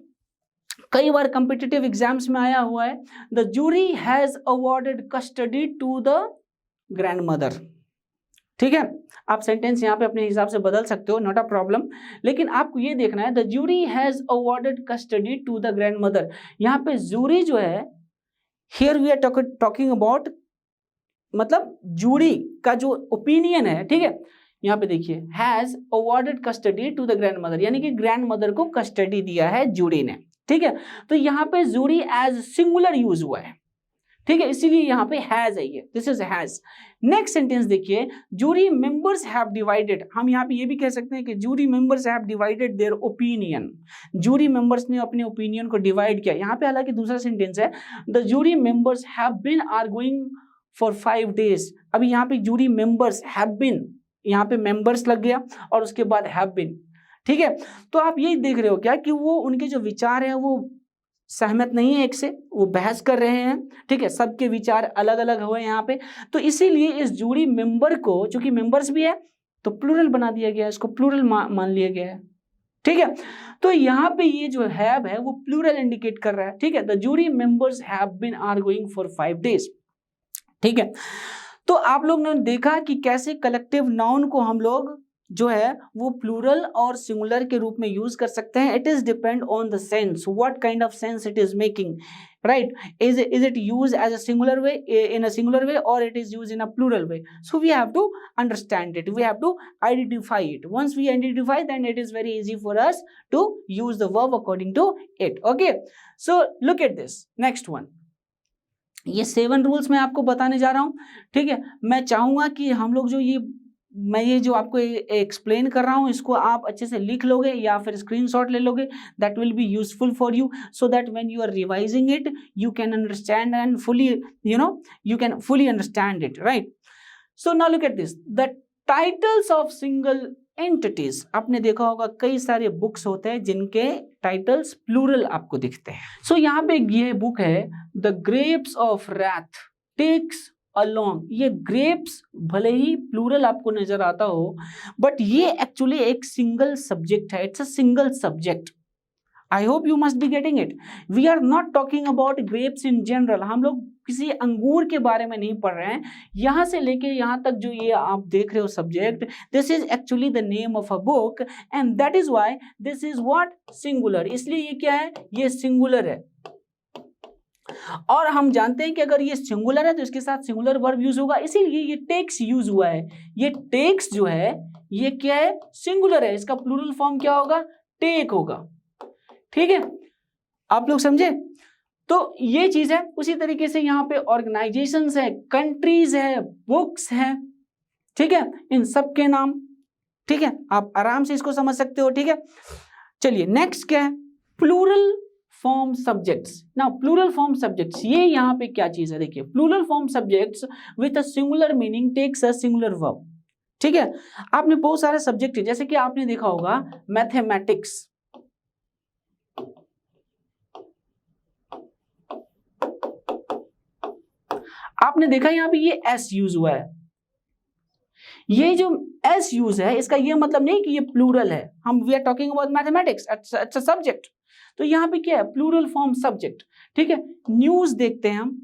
कई बार कॉम्पिटिटिव एग्जाम्स में आया हुआ है। The jury has awarded custody to the grandmother. ठीक है, आप सेंटेंस यहाँ पे अपने हिसाब से बदल सकते हो, नॉट अ प्रॉब्लम, लेकिन आपको ये देखना है the jury has awarded custody to the grandmother. यहाँ पे जूरी जो है, here we are talking about, मतलब जूरी का जो ओपिनियन है, ठीक है, यहाँ पे देखिए has awarded custody to the grandmother, यानी कि ग्रैंडमदर को कस्टडी दिया है जूरी ने। ठीक है, तो यहाँ पे जूरी एज सिंगुलर यूज हुआ है। ठीक है, इसीलिए यहाँ पे हैज है, ये this is has. Next sentence देखिए, जूरी मेंबर्स हैव डिवाइडेड, हम यहाँ पे ये भी कह सकते हैं कि jury members have divided their opinion, jury members ने अपने ओपिनियन को डिवाइड किया। यहाँ पे हालांकि दूसरा सेंटेंस है the jury members have been arguing for 5 days। अभी यहाँ पे जूरी मेंबर्स हैव बीन, यहाँ पे मेंबर्स लग गया और उसके बाद हैव बीन। ठीक है, तो आप यही देख रहे हो क्या कि वो उनके जो विचार हैं वो सहमत नहीं है एक से, वो बहस कर रहे हैं। ठीक है, सबके विचार अलग अलग हुए यहाँ पे, तो इसीलिए इस जूरी मेंबर को, चूंकि मेंबर्स भी है तो प्लूरल बना दिया गया, इसको प्लूरल मान लिया गया है। ठीक है, तो यहाँ पे ये जो हैव है वो प्लूरल इंडिकेट कर रहा है। ठीक है, the jury members have been arguing for 5 days। ठीक है, तो आप लोग ने देखा कि कैसे कलेक्टिव नाउन को हम लोग जो है वो प्लूरल और सिंगुलर के रूप में यूज कर सकते हैं. It is depend on the sense, what kind of sense it is making, right? Is it used as a singular way, in a singular way, or it is used in a plural way? So we have to understand it, we have to identify it. Once we identify, then it is very easy for us to use the verb according to it. Okay, so look at this next one. ये 7 rules मैं आपको बताने जा रहा हूं. ठीक है, मैं चाहूंगा कि हम लोग जो मैं ये जो आपको एक्सप्लेन कर रहा हूँ इसको आप अच्छे से लिख लोगे या फिर स्क्रीनशॉट ले लोगे. That will be useful for you, so that when you are revising it you can understand and fully you can fully understand it, right? So now look at this, the titles of single entities. आपने देखा होगा कई सारे books होते हैं जिनके titles plural आपको दिखते हैं. सो यहाँ पे ये बुक है the grapes of wrath takes along. ये ग्रेप्स भले ही प्लूरल आपको नजर आता हो, बट ये एक्चुअली एक सिंगल सब्जेक्ट है. It's a single subject. I hope you must be getting it. We are not talking about grapes in general. हम लोग किसी अंगूर के बारे में नहीं पढ़ रहे हैं. यहां से लेके यहां तक जो ये आप देख रहे हो subject, this is actually the name of a book and that is why this is what singular. इसलिए ये क्या है, ये सिंगुलर है. और हम जानते हैं कि अगर ये सिंगुलर है तो इसके साथ सिंगुलर वर्ब यूज होगा, इसीलिए ये टेक्स यूज हुआ है. ये टेक्स जो है ये क्या है, सिंगुलर है. इसका प्लूरल फॉर्म क्या होगा, टेक होगा. ठीक है, आप लोग समझे? तो ये चीज है. उसी तरीके से यहाँ पे ऑर्गेनाइजेशंस है, कंट्रीज है, बुक्स है. ठीक है, इन सब के नाम. ठीक है, आप आराम से इसको समझ सकते हो. ठीक है, चलिए नेक्स्ट क्या है, plural form subjects. Now plural form subjects, ये यहाँ पे क्या चीज है, देखिए. Plural form subjects with a singular meaning takes a singular verb. ठीक है, आपने बहुत सारे सब्जेक्ट है, जैसे कि आपने देखा होगा मैथमेटिक्स. आपने देखा यहाँ पे ये एस यूज हुआ है. ये जो एस यूज है इसका ये मतलब नहीं कि ये प्लूरल है. हम we are talking about mathematics, it's a subject. तो यहाँ पे क्या है, प्लूरल फॉर्म सब्जेक्ट. ठीक है, न्यूज देखते हैं हम.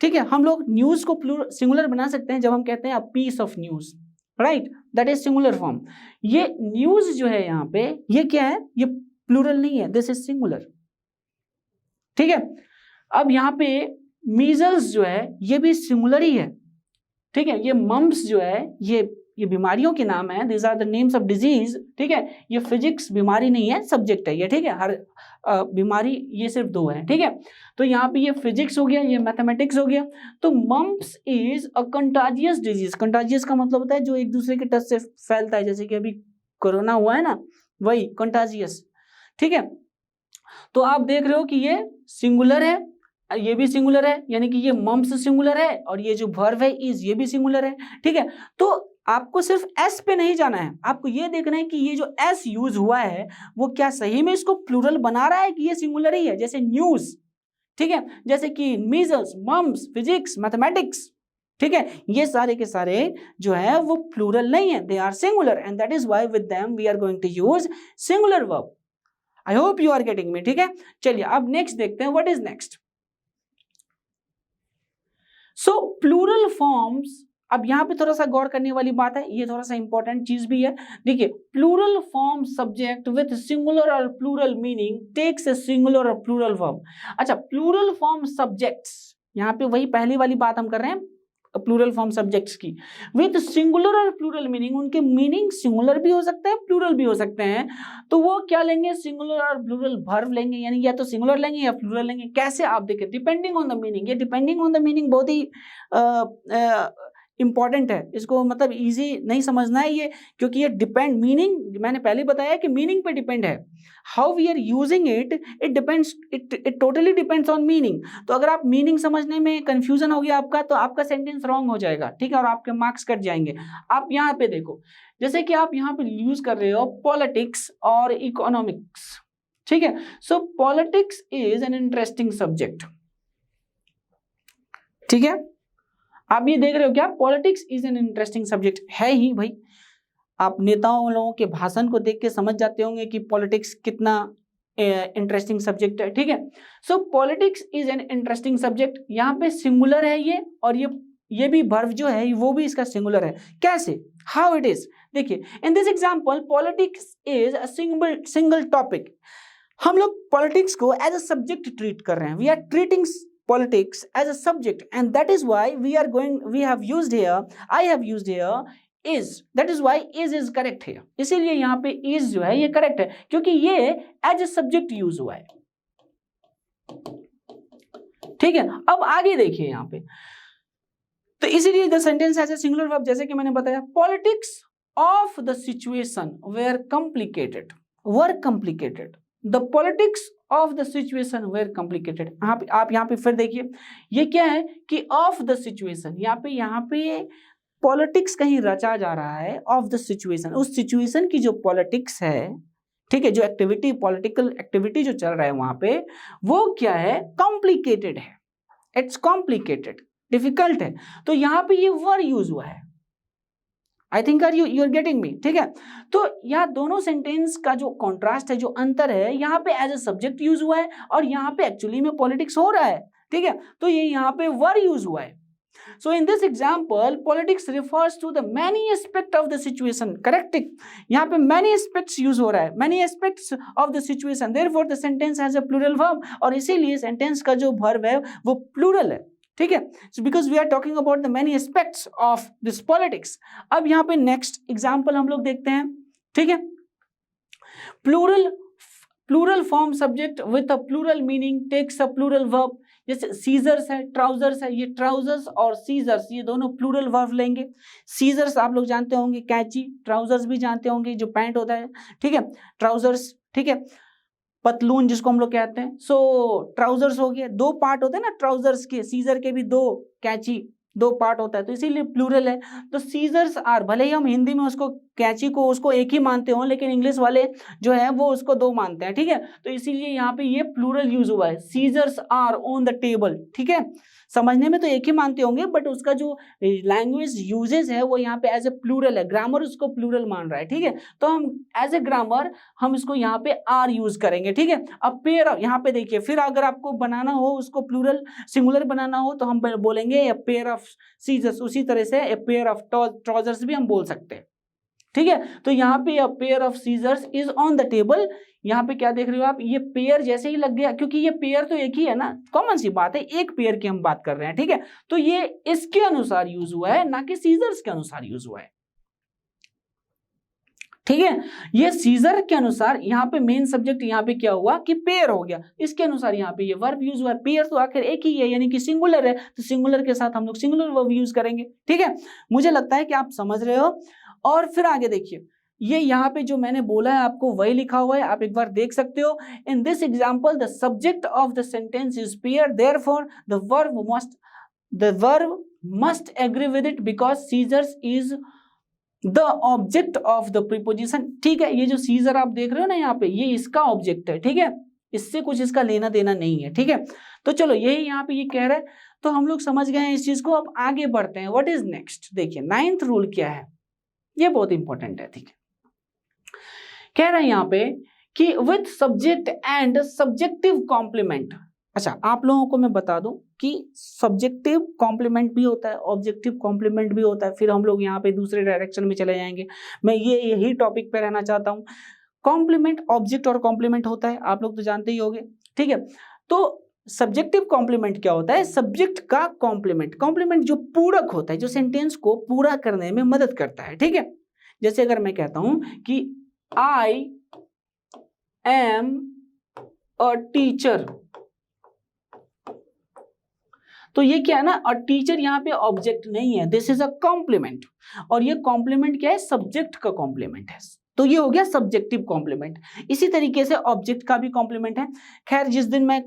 ठीक है, हम लोग न्यूज को सिंगुलर बना सकते हैं जब हम कहते हैं a piece of news, right? That is singular form. ये न्यूज जो है यहाँ पे ये क्या है, ये प्लूरल नहीं है, दिस इज सिंगुलर. ठीक है, अब यहाँ पे मीजल्स जो है ये भी सिंगुलर ही है. ठीक है, ये मम्स जो है ये बीमारियों के नाम है. This are the names of disease. ठीक है, ये फिजिक्स बीमारी नहीं है, सब्जेक्ट है ये. ठीक है, हर बीमारी ये सिर्फ 2 है. ठीक है, तो यहाँ पे ये फिजिक्स हो गया, ये मैथमेटिक्स हो गया. तो mums is a contagious disease. Contagious का मतलब होता है जो एक दूसरे के टच से फैलता है, जैसे कि अभी कोरोना हुआ है ना, वही कंटाजियस. ठीक है, तो आप देख रहे हो कि ये सिंगुलर है, ये भी सिंगुलर है, यानी कि ये मम्स सिंगुलर है, और ये जो वर्ब है इज ये भी सिंगुलर है. ठीक है, तो आपको सिर्फ एस पे नहीं जाना है, आपको ये देखना है कि ये जो एस यूज हुआ है वो क्या सही में इसको प्लूरल बना रहा है कि ये सिंगुलर ही है. जैसे न्यूज, ठीक है, जैसे कि मीजल्स, मम्स, फिजिक्स, मैथमेटिक्स. ठीक है, ये सारे के सारे जो है वो प्लूरल नहीं है, they are singular and that is why with them we are going to use singular verb. I hope you are getting me. ठीक है, चलिए अब नेक्स्ट देखते हैं, what is next. So plural forms, अब यहां पे थोड़ा सा गौर करने वाली बात है, ये थोड़ा सा इंपॉर्टेंट चीज भी है. देखिए, plural form subject with singular और plural meaning takes a singular और प्लूरल वर्ब. अच्छा, प्लूरल फॉर्म सब्जेक्ट्स, यहाँ पे वही पहली वाली बात हम कर रहे हैं प्लूरल फॉर्म सब्जेक्ट्स की. विद सिंगुलर और प्लूरल मीनिंग, उनके मीनिंग सिंगुलर भी हो सकते हैं, प्लूरल भी हो सकते हैं. तो वो क्या लेंगे, सिंगुलर और प्लूरल वर्ब लेंगे, यानी या तो सिंगुलर लेंगे या प्लूरल लेंगे. कैसे, आप देखिए, डिपेंडिंग ऑन द मीनिंग. ये डिपेंडिंग ऑन द मीनिंग बहुत ही इंपॉर्टेंट है, इसको मतलब इजी नहीं समझना है ये, क्योंकि ये डिपेंड, मीनिंग मैंने पहले बताया कि मीनिंग पे डिपेंड है. How we are using it, it depends, it totally depends on meaning. तो अगर आप मीनिंग समझने में कंफ्यूजन हो गया आपका, तो आपका सेंटेंस रॉन्ग हो जाएगा. ठीक है, और आपके मार्क्स कट जाएंगे. आप यहाँ पे देखो, जैसे कि आप यहाँ पे यूज कर रहे हो पॉलिटिक्स और इकोनॉमिक्स. ठीक है, सो politics is an interesting subject. ठीक है, आप ये देख रहे हो क्या, politics is an interesting subject. है ही भाई, आप नेताओं लोगों के भाषण को देख के समझ जाते होंगे कि पॉलिटिक्स कितना इंटरेस्टिंग सब्जेक्ट है. ठीक है, सो politics is an interesting subject. यहाँ पे सिंगुलर है ये, और ये भी वर्ब जो है वो भी इसका सिंगुलर है. कैसे, हाउ इट इज, देखिए in this example politics is a single topic. हम लोग पॉलिटिक्स को एज अ सब्जेक्ट ट्रीट कर रहे हैं, we are treating politics as a subject, and that is why we have used here, I have used here is, that is why is correct here। इसीलिए यहाँ पे is जो है ये correct है क्योंकि ये एज ए सब्जेक्ट यूज हुआ है। ठीक है, अब आगे देखिए यहाँ पे, तो इसीलिए the sentence as a singular verb, जैसे कि मैंने बताया politics of the situation were complicated, the politics of the situation were complicated. आप यहाँ पे फिर देखिए ये क्या है कि ऑफ द सिचुएशन, यहाँ पे पॉलिटिक्स कहीं रचा जा रहा है ऑफ द सिचुएशन, उस सिचुएशन की जो पॉलिटिक्स है, ठीक है, जो एक्टिविटी, पॉलिटिकल एक्टिविटी जो चल रहा है वहां पे, वो क्या है, कॉम्प्लिकेटेड है, इट्स कॉम्प्लिकेटेड, डिफिकल्ट है। तो यहाँ पे ये वर्ड यूज हुआ है, I think you are getting me. ठीक है, तो यहाँ दोनों सेंटेंस का जो कॉन्ट्रास्ट है, जो अंतर है, यहाँ पे एज ए सब्जेक्ट यूज हुआ है और यहाँ पे एक्चुअली में पॉलिटिक्स हो रहा है। ठीक है, तो ये यहाँ पे वर्ड यूज हुआ है। So in this example, politics refers to the many aspect of the situation. Correct? यहाँ पे many aspects use हो रहा है, many aspects of the situation. Therefore, the sentence has a plural verb. और इसीलिए sentence का जो verb है वो plural है। ठीक है, so because we are talking about the many aspects of this politics. अब यहाँ पे next example हम लोग देखते हैं। ठीक है, plural form subject with a plural meaning takes a plural verb. जैसे सीजर्स है, ट्राउजर्स है, ये ट्राउजर्स और सीजर्स ये दोनों प्लूरल वर्ब लेंगे। सीजर्स आप लोग जानते होंगे कैंची, ट्राउजर्स भी जानते होंगे जो पैंट होता है। ठीक है, ट्राउजर्स, ठीक है, पतलून जिसको हम लोग कहते हैं। सो ट्राउजर्स हो गया, दो पार्ट होते हैं ना ट्राउजर्स के, सीजर के भी दो, कैंची दो पार्ट होता है, तो इसीलिए प्लूरल है। तो सीजर्स आर, भले ही हम हिंदी में उसको कैंची को उसको एक ही मानते हो, लेकिन इंग्लिश वाले जो है वो उसको दो मानते हैं। ठीक है, तो इसीलिए यहाँ पे ये प्लूरल यूज हुआ है, scissors are on the table. ठीक है, समझने में तो एक ही मानते होंगे, बट उसका जो लैंग्वेज यूजेज है वो यहाँ पे एज ए प्लूरल है, ग्रामर उसको प्लूरल मान रहा है। ठीक है, तो हम एज ए ग्रामर हम इसको यहाँ पे आर यूज करेंगे। ठीक है, अब पेयर, यहाँ पे देखिए, फिर अगर आपको बनाना हो उसको प्लूरल सिंगुलर बनाना हो तो हम बोलेंगे ए पेयर ऑफ सीजर्स, उसी तरह से ए पेयर ऑफ ट्राउजर्स भी हम बोल सकते हैं। ठीक है, तो यहाँ पे a pair of scissors is on the table. यहाँ पे क्या देख रहे हो आप, ये पेयर जैसे ही लग गया, क्योंकि ये पेयर तो एक ही है ना, कॉमन सी बात है, एक पेयर की हम बात कर रहे हैं। ठीक है, तो ये इसके अनुसार यूज हुआ है, ना कि सीजर्स के अनुसार यूज हुआ है। ठीक है, ये सीजर के अनुसार, यहाँ पे मेन सब्जेक्ट यहाँ पे क्या हुआ कि पेयर हो गया, इसके अनुसार यहाँ पे ये वर्ब यूज हुआ है। पेयर तो आखिर एक ही है, यानी कि सिंगुलर है, तो सिंगुलर के साथ हम लोग सिंगुलर वर्ब यूज करेंगे। ठीक है, मुझे लगता है कि आप समझ रहे हो। और फिर आगे देखिए, ये यहाँ पे जो मैंने बोला है आपको वही लिखा हुआ है, आप एक बार देख सकते हो। In this example the subject of the sentence is pair, therefore the verb must agree with it because scissors is the object of the preposition. ठीक है, ये जो सीजर आप देख रहे हो ना यहाँ पे, ये इसका ऑब्जेक्ट है। ठीक है, इससे कुछ इसका लेना देना नहीं है। ठीक है, तो चलो यही यहाँ पे ये कह रहा है, तो हम लोग समझ गए हैं इस चीज को। अब आगे बढ़ते हैं, व्हाट इज नेक्स्ट। देखिए 9th रूल क्या है, ये बहुत इंपॉर्टेंट है। ठीक है, कह रहे हैं यहाँ पे कि with subject and subjective complement. अच्छा, आप लोगों को मैं बता दूं कि सब्जेक्टिव कॉम्प्लीमेंट भी होता है, ऑब्जेक्टिव कॉम्प्लीमेंट भी होता है, फिर हम लोग यहाँ पे दूसरे डायरेक्शन में चले जाएंगे। मैं यही टॉपिक पे रहना चाहता हूँ। कॉम्प्लीमेंट, ऑब्जेक्ट और कॉम्प्लीमेंट होता है, आप लोग तो जानते ही होंगे। ठीक है, तो सब्जेक्टिव कॉम्प्लीमेंट क्या होता है, सब्जेक्ट का कॉम्प्लीमेंट। कॉम्प्लीमेंट जो पूरक होता है, जो सेंटेंस को पूरा करने में मदद करता है। ठीक है, जैसे अगर मैं कहता हूं कि आई एम अ टीचर, तो ये क्या है ना, अ टीचर यहाँ पे ऑब्जेक्ट नहीं है, दिस इज अ कॉम्प्लीमेंट। और ये कॉम्प्लीमेंट क्या है, सब्जेक्ट का कॉम्प्लीमेंट है, तो ये हो गया सब्जेक्टिव कॉम्प्लीमेंट। इसी तरीके से ऑब्जेक्ट का भी कॉम्प्लीमेंट है। खैर, जिस दिन मैं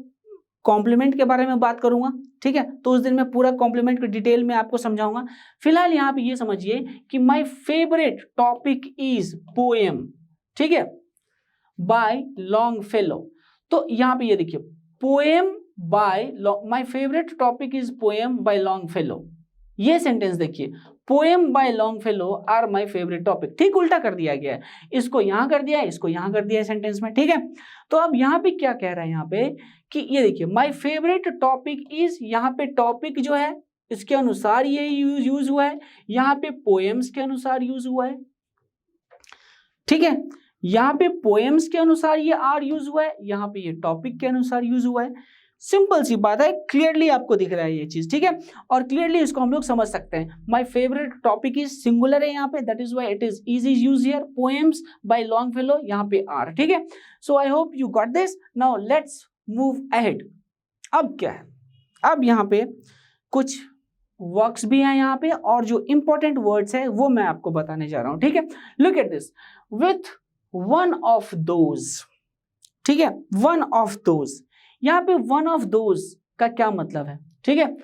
कॉम्प्लीमेंट के बारे में बात करूंगा, ठीक है, तो उस दिन मैं पूरा कॉम्प्लीमेंट को डिटेल में आपको समझाऊंगा। फिलहाल यहाँ पे ये समझिए कि my favourite topic is poem, ठीक है, बाय लॉन्गफेलो। तो यहाँ पे ये देखिए, poem by, my favourite topic is poem by Longfellow. ये सेंटेंस देखिए, poem by Longfellow are my favourite topic. ठीक उल्टा कर दिया गया है, इसको यहां कर दिया है, इसको यहां कर दिया है सेंटेंस में। ठीक है, तो अब यहाँ पे क्या कह रहा है यहाँ पे कि ये देखिए, माय फेवरेट टॉपिक इज, यहाँ पे टॉपिक जो है इसके अनुसार ये यूज हुआ है, यहाँ पे पोएम्स के अनुसार यूज हुआ है। ठीक है, यहाँ पे पोएम्स के अनुसार ये आर यूज हुआ है, यहाँ पे ये टॉपिक के अनुसार यूज हुआ है। सिंपल सी बात है, क्लियरली आपको दिख रहा है ये चीज, ठीक है, और क्लियरली इसको हम लोग समझ सकते हैं। My favourite topic is singular है यहाँ पे, that is why it is easy use here. Poems by Longfellow, यहाँ पे आर, ठीक है। So I hope you got this. Now let's move ahead. अब क्या है, अब यहाँ पे कुछ वर्क्स भी हैं यहाँ पे, और जो इंपॉर्टेंट वर्ड्स है वो मैं आपको बताने जा रहा हूं, ठीक है। Look at this, with one of those, ठीक है, वन ऑफ दोज। यहाँ पे वन ऑफ दोज का क्या मतलब है, ठीक है।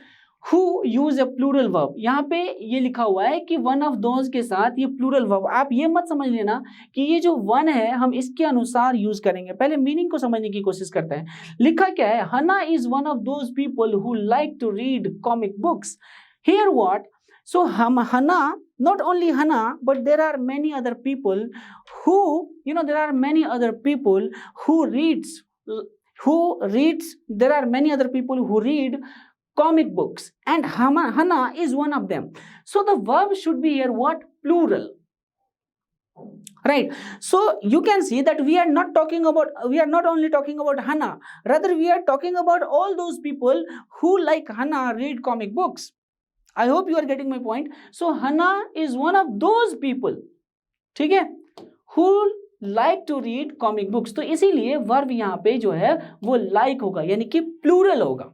Who use a plural verb, यहाँ पे ये लिखा हुआ है कि वन ऑफ दोज के साथ ये प्लूरल वर्ब। आप ये मत समझ लेना कि ये जो वन है हम इसके अनुसार यूज करेंगे, पहले मीनिंग को समझने की कोशिश करते हैं। लिखा क्या है, Hana is one of those people who like to read comic books. Here what, so Hana, not only Hana, but there are many other people who, there are many other people who reads, there are many other people who read comic books, and Hana is one of them. So the verb should be here what? Plural. Right. So you can see that we are not only talking about Hana, rather we are talking about all those people who like Hana read comic books. I hope you are getting my point. So Hana is one of those people, ठीक है, who like to read comic books. तो इसीलिए verb यहाँ पे जो है वो like होगा, यानी कि प्लूरल होगा,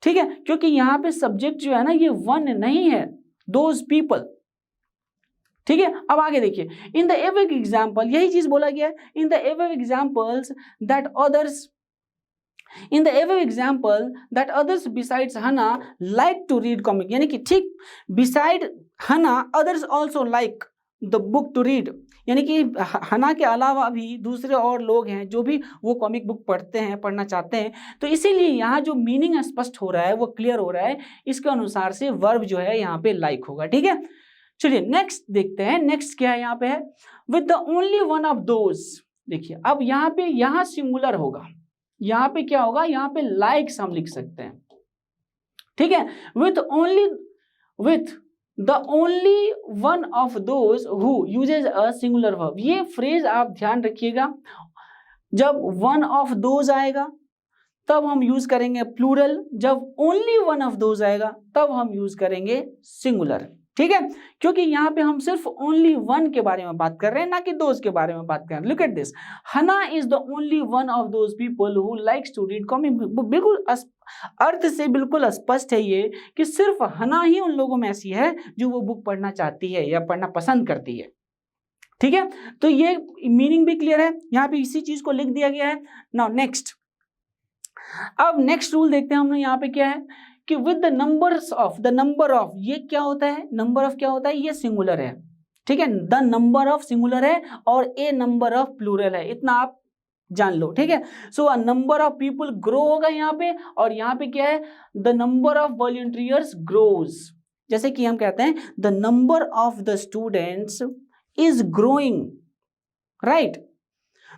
ठीक है, क्योंकि यहाँ पे सब्जेक्ट जो है ना ये वन नहीं है, those people, ठीक है। अब आगे देखिए, इन द above एग्जाम्पल, यही चीज बोला गया है, in the above examples that others, in the above example that others besides Hana like to read comic, यानी कि ठीक beside Hana others also like the book to read, यानी कि हना के अलावा भी दूसरे और लोग हैं जो भी वो कॉमिक बुक पढ़ते हैं, पढ़ना चाहते हैं। तो इसीलिए यहाँ जो मीनिंग स्पष्ट हो रहा है वो क्लियर हो रहा है, इसके अनुसार से वर्ब जो है यहाँ पे लाइक होगा, ठीक है। चलिए नेक्स्ट देखते हैं, नेक्स्ट क्या है यहाँ पे है, with the only one of those. देखिए अब यहाँ पे, यहाँ सिंगुलर होगा, यहाँ पे क्या होगा, यहाँ पे लाइक्स हम लिख सकते हैं, ठीक है। With the only one of those who usage a singular verb. ये फ्रेज आप ध्यान रखिएगा, जब वन ऑफ दोज आएगा तब हम यूज करेंगे प्लूरल, जब ओनली वन ऑफ दोज आएगा तब हम यूज करेंगे सिंगुलर, ठीक है, क्योंकि यहाँ पे हम सिर्फ ओनली वन के बारे में बात कर रहे हैं, ना कि दोज के बारे में बात कर रहे हैं। Look at this, Hannah is the only one of those people who likes to read comic book. बिल्कुल अर्थ से बिल्कुल स्पष्ट है ये कि सिर्फ हना ही उन लोगों में ऐसी है जो वो बुक पढ़ना चाहती है या पढ़ना पसंद करती है, ठीक है। तो ये मीनिंग भी क्लियर है, यहाँ पे इसी चीज को लिख दिया गया है। नाउ नेक्स्ट, अब नेक्स्ट रूल देखते हैं हम लोग, यहाँ पे क्या है कि with the numbers of, the number of, ये क्या होता है, नंबर ऑफ क्या होता है, ये सिंगुलर है, ठीक है, द नंबर ऑफ सिंगुलर है और ए नंबर ऑफ प्लूरल है, इतना आप जान लो, ठीक है। So a number of people grow होगा यहाँ पे, और यहाँ पे क्या है, the number of volunteers grows. जैसे कि हम कहते हैं the number of the students is growing, right.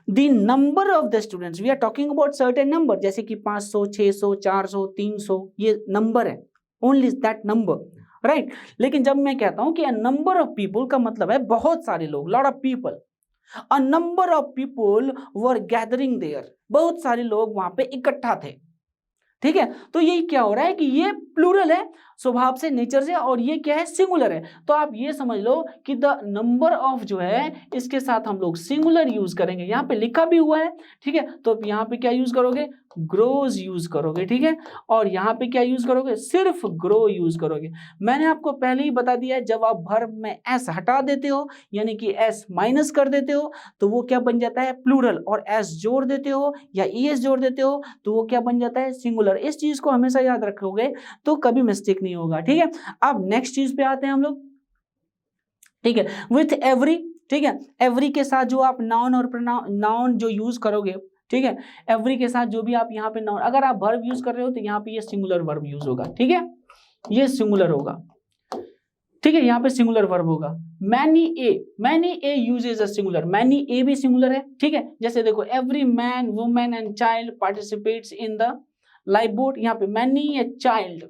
The number of the students, we are talking about certain number, जैसे कि 500, 600, 400, 300, ये नंबर है, only that number, right? लेकिन जब मैं कहता हूं कि a number of people का मतलब है बहुत सारे लोग, lot of people, a number of people were gathering there, बहुत सारे लोग वहां पे इकट्ठा थे, ठीक है। तो ये क्या हो रहा है कि ये प्लूरल है स्वभाव से, नेचर से, और ये क्या है, सिंगुलर है। तो आप ये समझ लो कि द नंबर ऑफ जो है इसके साथ हम लोग सिंगुलर यूज करेंगे, यहाँ पे लिखा भी हुआ है, ठीक है। तो यहाँ पे क्या यूज करोगे, ग्रोज यूज करोगे, ठीक है, और यहाँ पे क्या यूज करोगे, सिर्फ ग्रो यूज करोगे। मैंने आपको पहले ही बता दिया है, जब आप वर्ब में एस हटा देते हो, यानी कि एस माइनस कर देते हो, तो वो क्या बन जाता है, प्लूरल, और एस जोड़ देते हो या ईएस जोड़ देते हो तो वो क्या बन जाता है, सिंगुलर। इस चीज को हमेशा याद रखोगे तो कभी मिस्टेक नहीं होगा, ठीक है। अब नेक्स्ट चीज पे आते हैं हम लोग, ठीक है, विथ एवरी, ठीक है, एवरी के साथ जो आप नाउन और नाउन जो यूज करोगे, ठीक है, एवरी के साथ जो भी आप यहाँ पे नाउन, अगर आप वर्ब यूज कर रहे हो तो यहाँ पे ये सिंगुलर वर्ब यूज होगा, ठीक है, ये सिंगुलर होगा, ठीक है, यहाँ पे सिंगुलर वर्ब होगा। Many a usage a singular, many a भी सिंगुलर है, ठीक है। जैसे देखो, every man, women and child participates in the life boat, यहाँ पे मैनी अ चाइल्ड,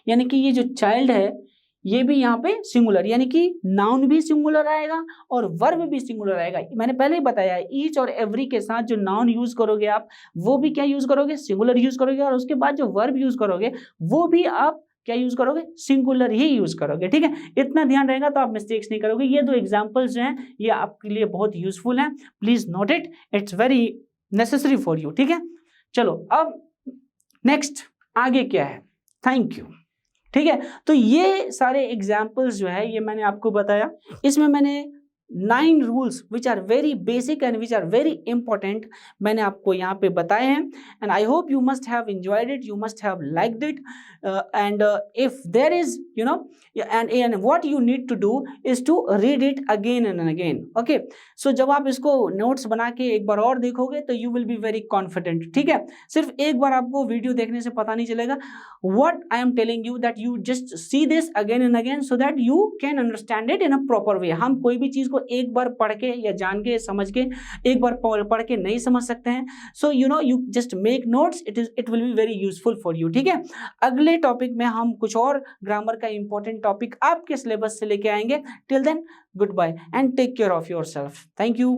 यानी कि ये जो चाइल्ड है ये भी यहाँ पे सिंगुलर, यानी कि नाउन भी सिंगुलर आएगा और वर्ब भी सिंगुलर आएगा। मैंने पहले ही बताया है, ईच और एवरी के साथ जो नाउन यूज करोगे आप, वो भी क्या यूज करोगे, सिंगुलर यूज करोगे, और उसके बाद जो वर्ब यूज करोगे वो भी आप क्या यूज करोगे, सिंगुलर ही यूज करोगे। ठीक है, इतना ध्यान रहेगा तो आप मिस्टेक्स नहीं करोगे। ये दो एग्जांपल्स जो हैं ये आपके लिए बहुत यूजफुल हैं, please note it, it's very necessary for you. ठीक है, चलो अब नेक्स्ट आगे क्या है, थैंक यू। ठीक है, तो ये सारे एग्जाम्पल्स जो है ये मैंने आपको बताया, इसमें मैंने 9 rules which are very basic and which are very important मैंने आपको यहाँ पे बताए हैं, and I hope you must have enjoyed it, you must have liked it, and if there is you know and what you need to do is to read it again and again. Okay, so जब आप इसको notes बना के एक बार और देखोगे तो you will be very confident. ठीक है, सिर्फ एक बार आपको वीडियो देखने से पता नहीं चलेगा, what I am telling you that you just see this again and again so that you can understand it in a proper way. हम कोई भी चीज को एक बार पढ़ के या जान के समझ के एक बार पढ़ के नहीं समझ सकते हैं, so you know you just make notes, it will be very useful for you. ठीक है, अगले टॉपिक में हम कुछ और ग्रामर का इंपॉर्टेंट टॉपिक आपके सिलेबस से लेके आएंगे। Till then goodbye and take care of yourself. Thank you.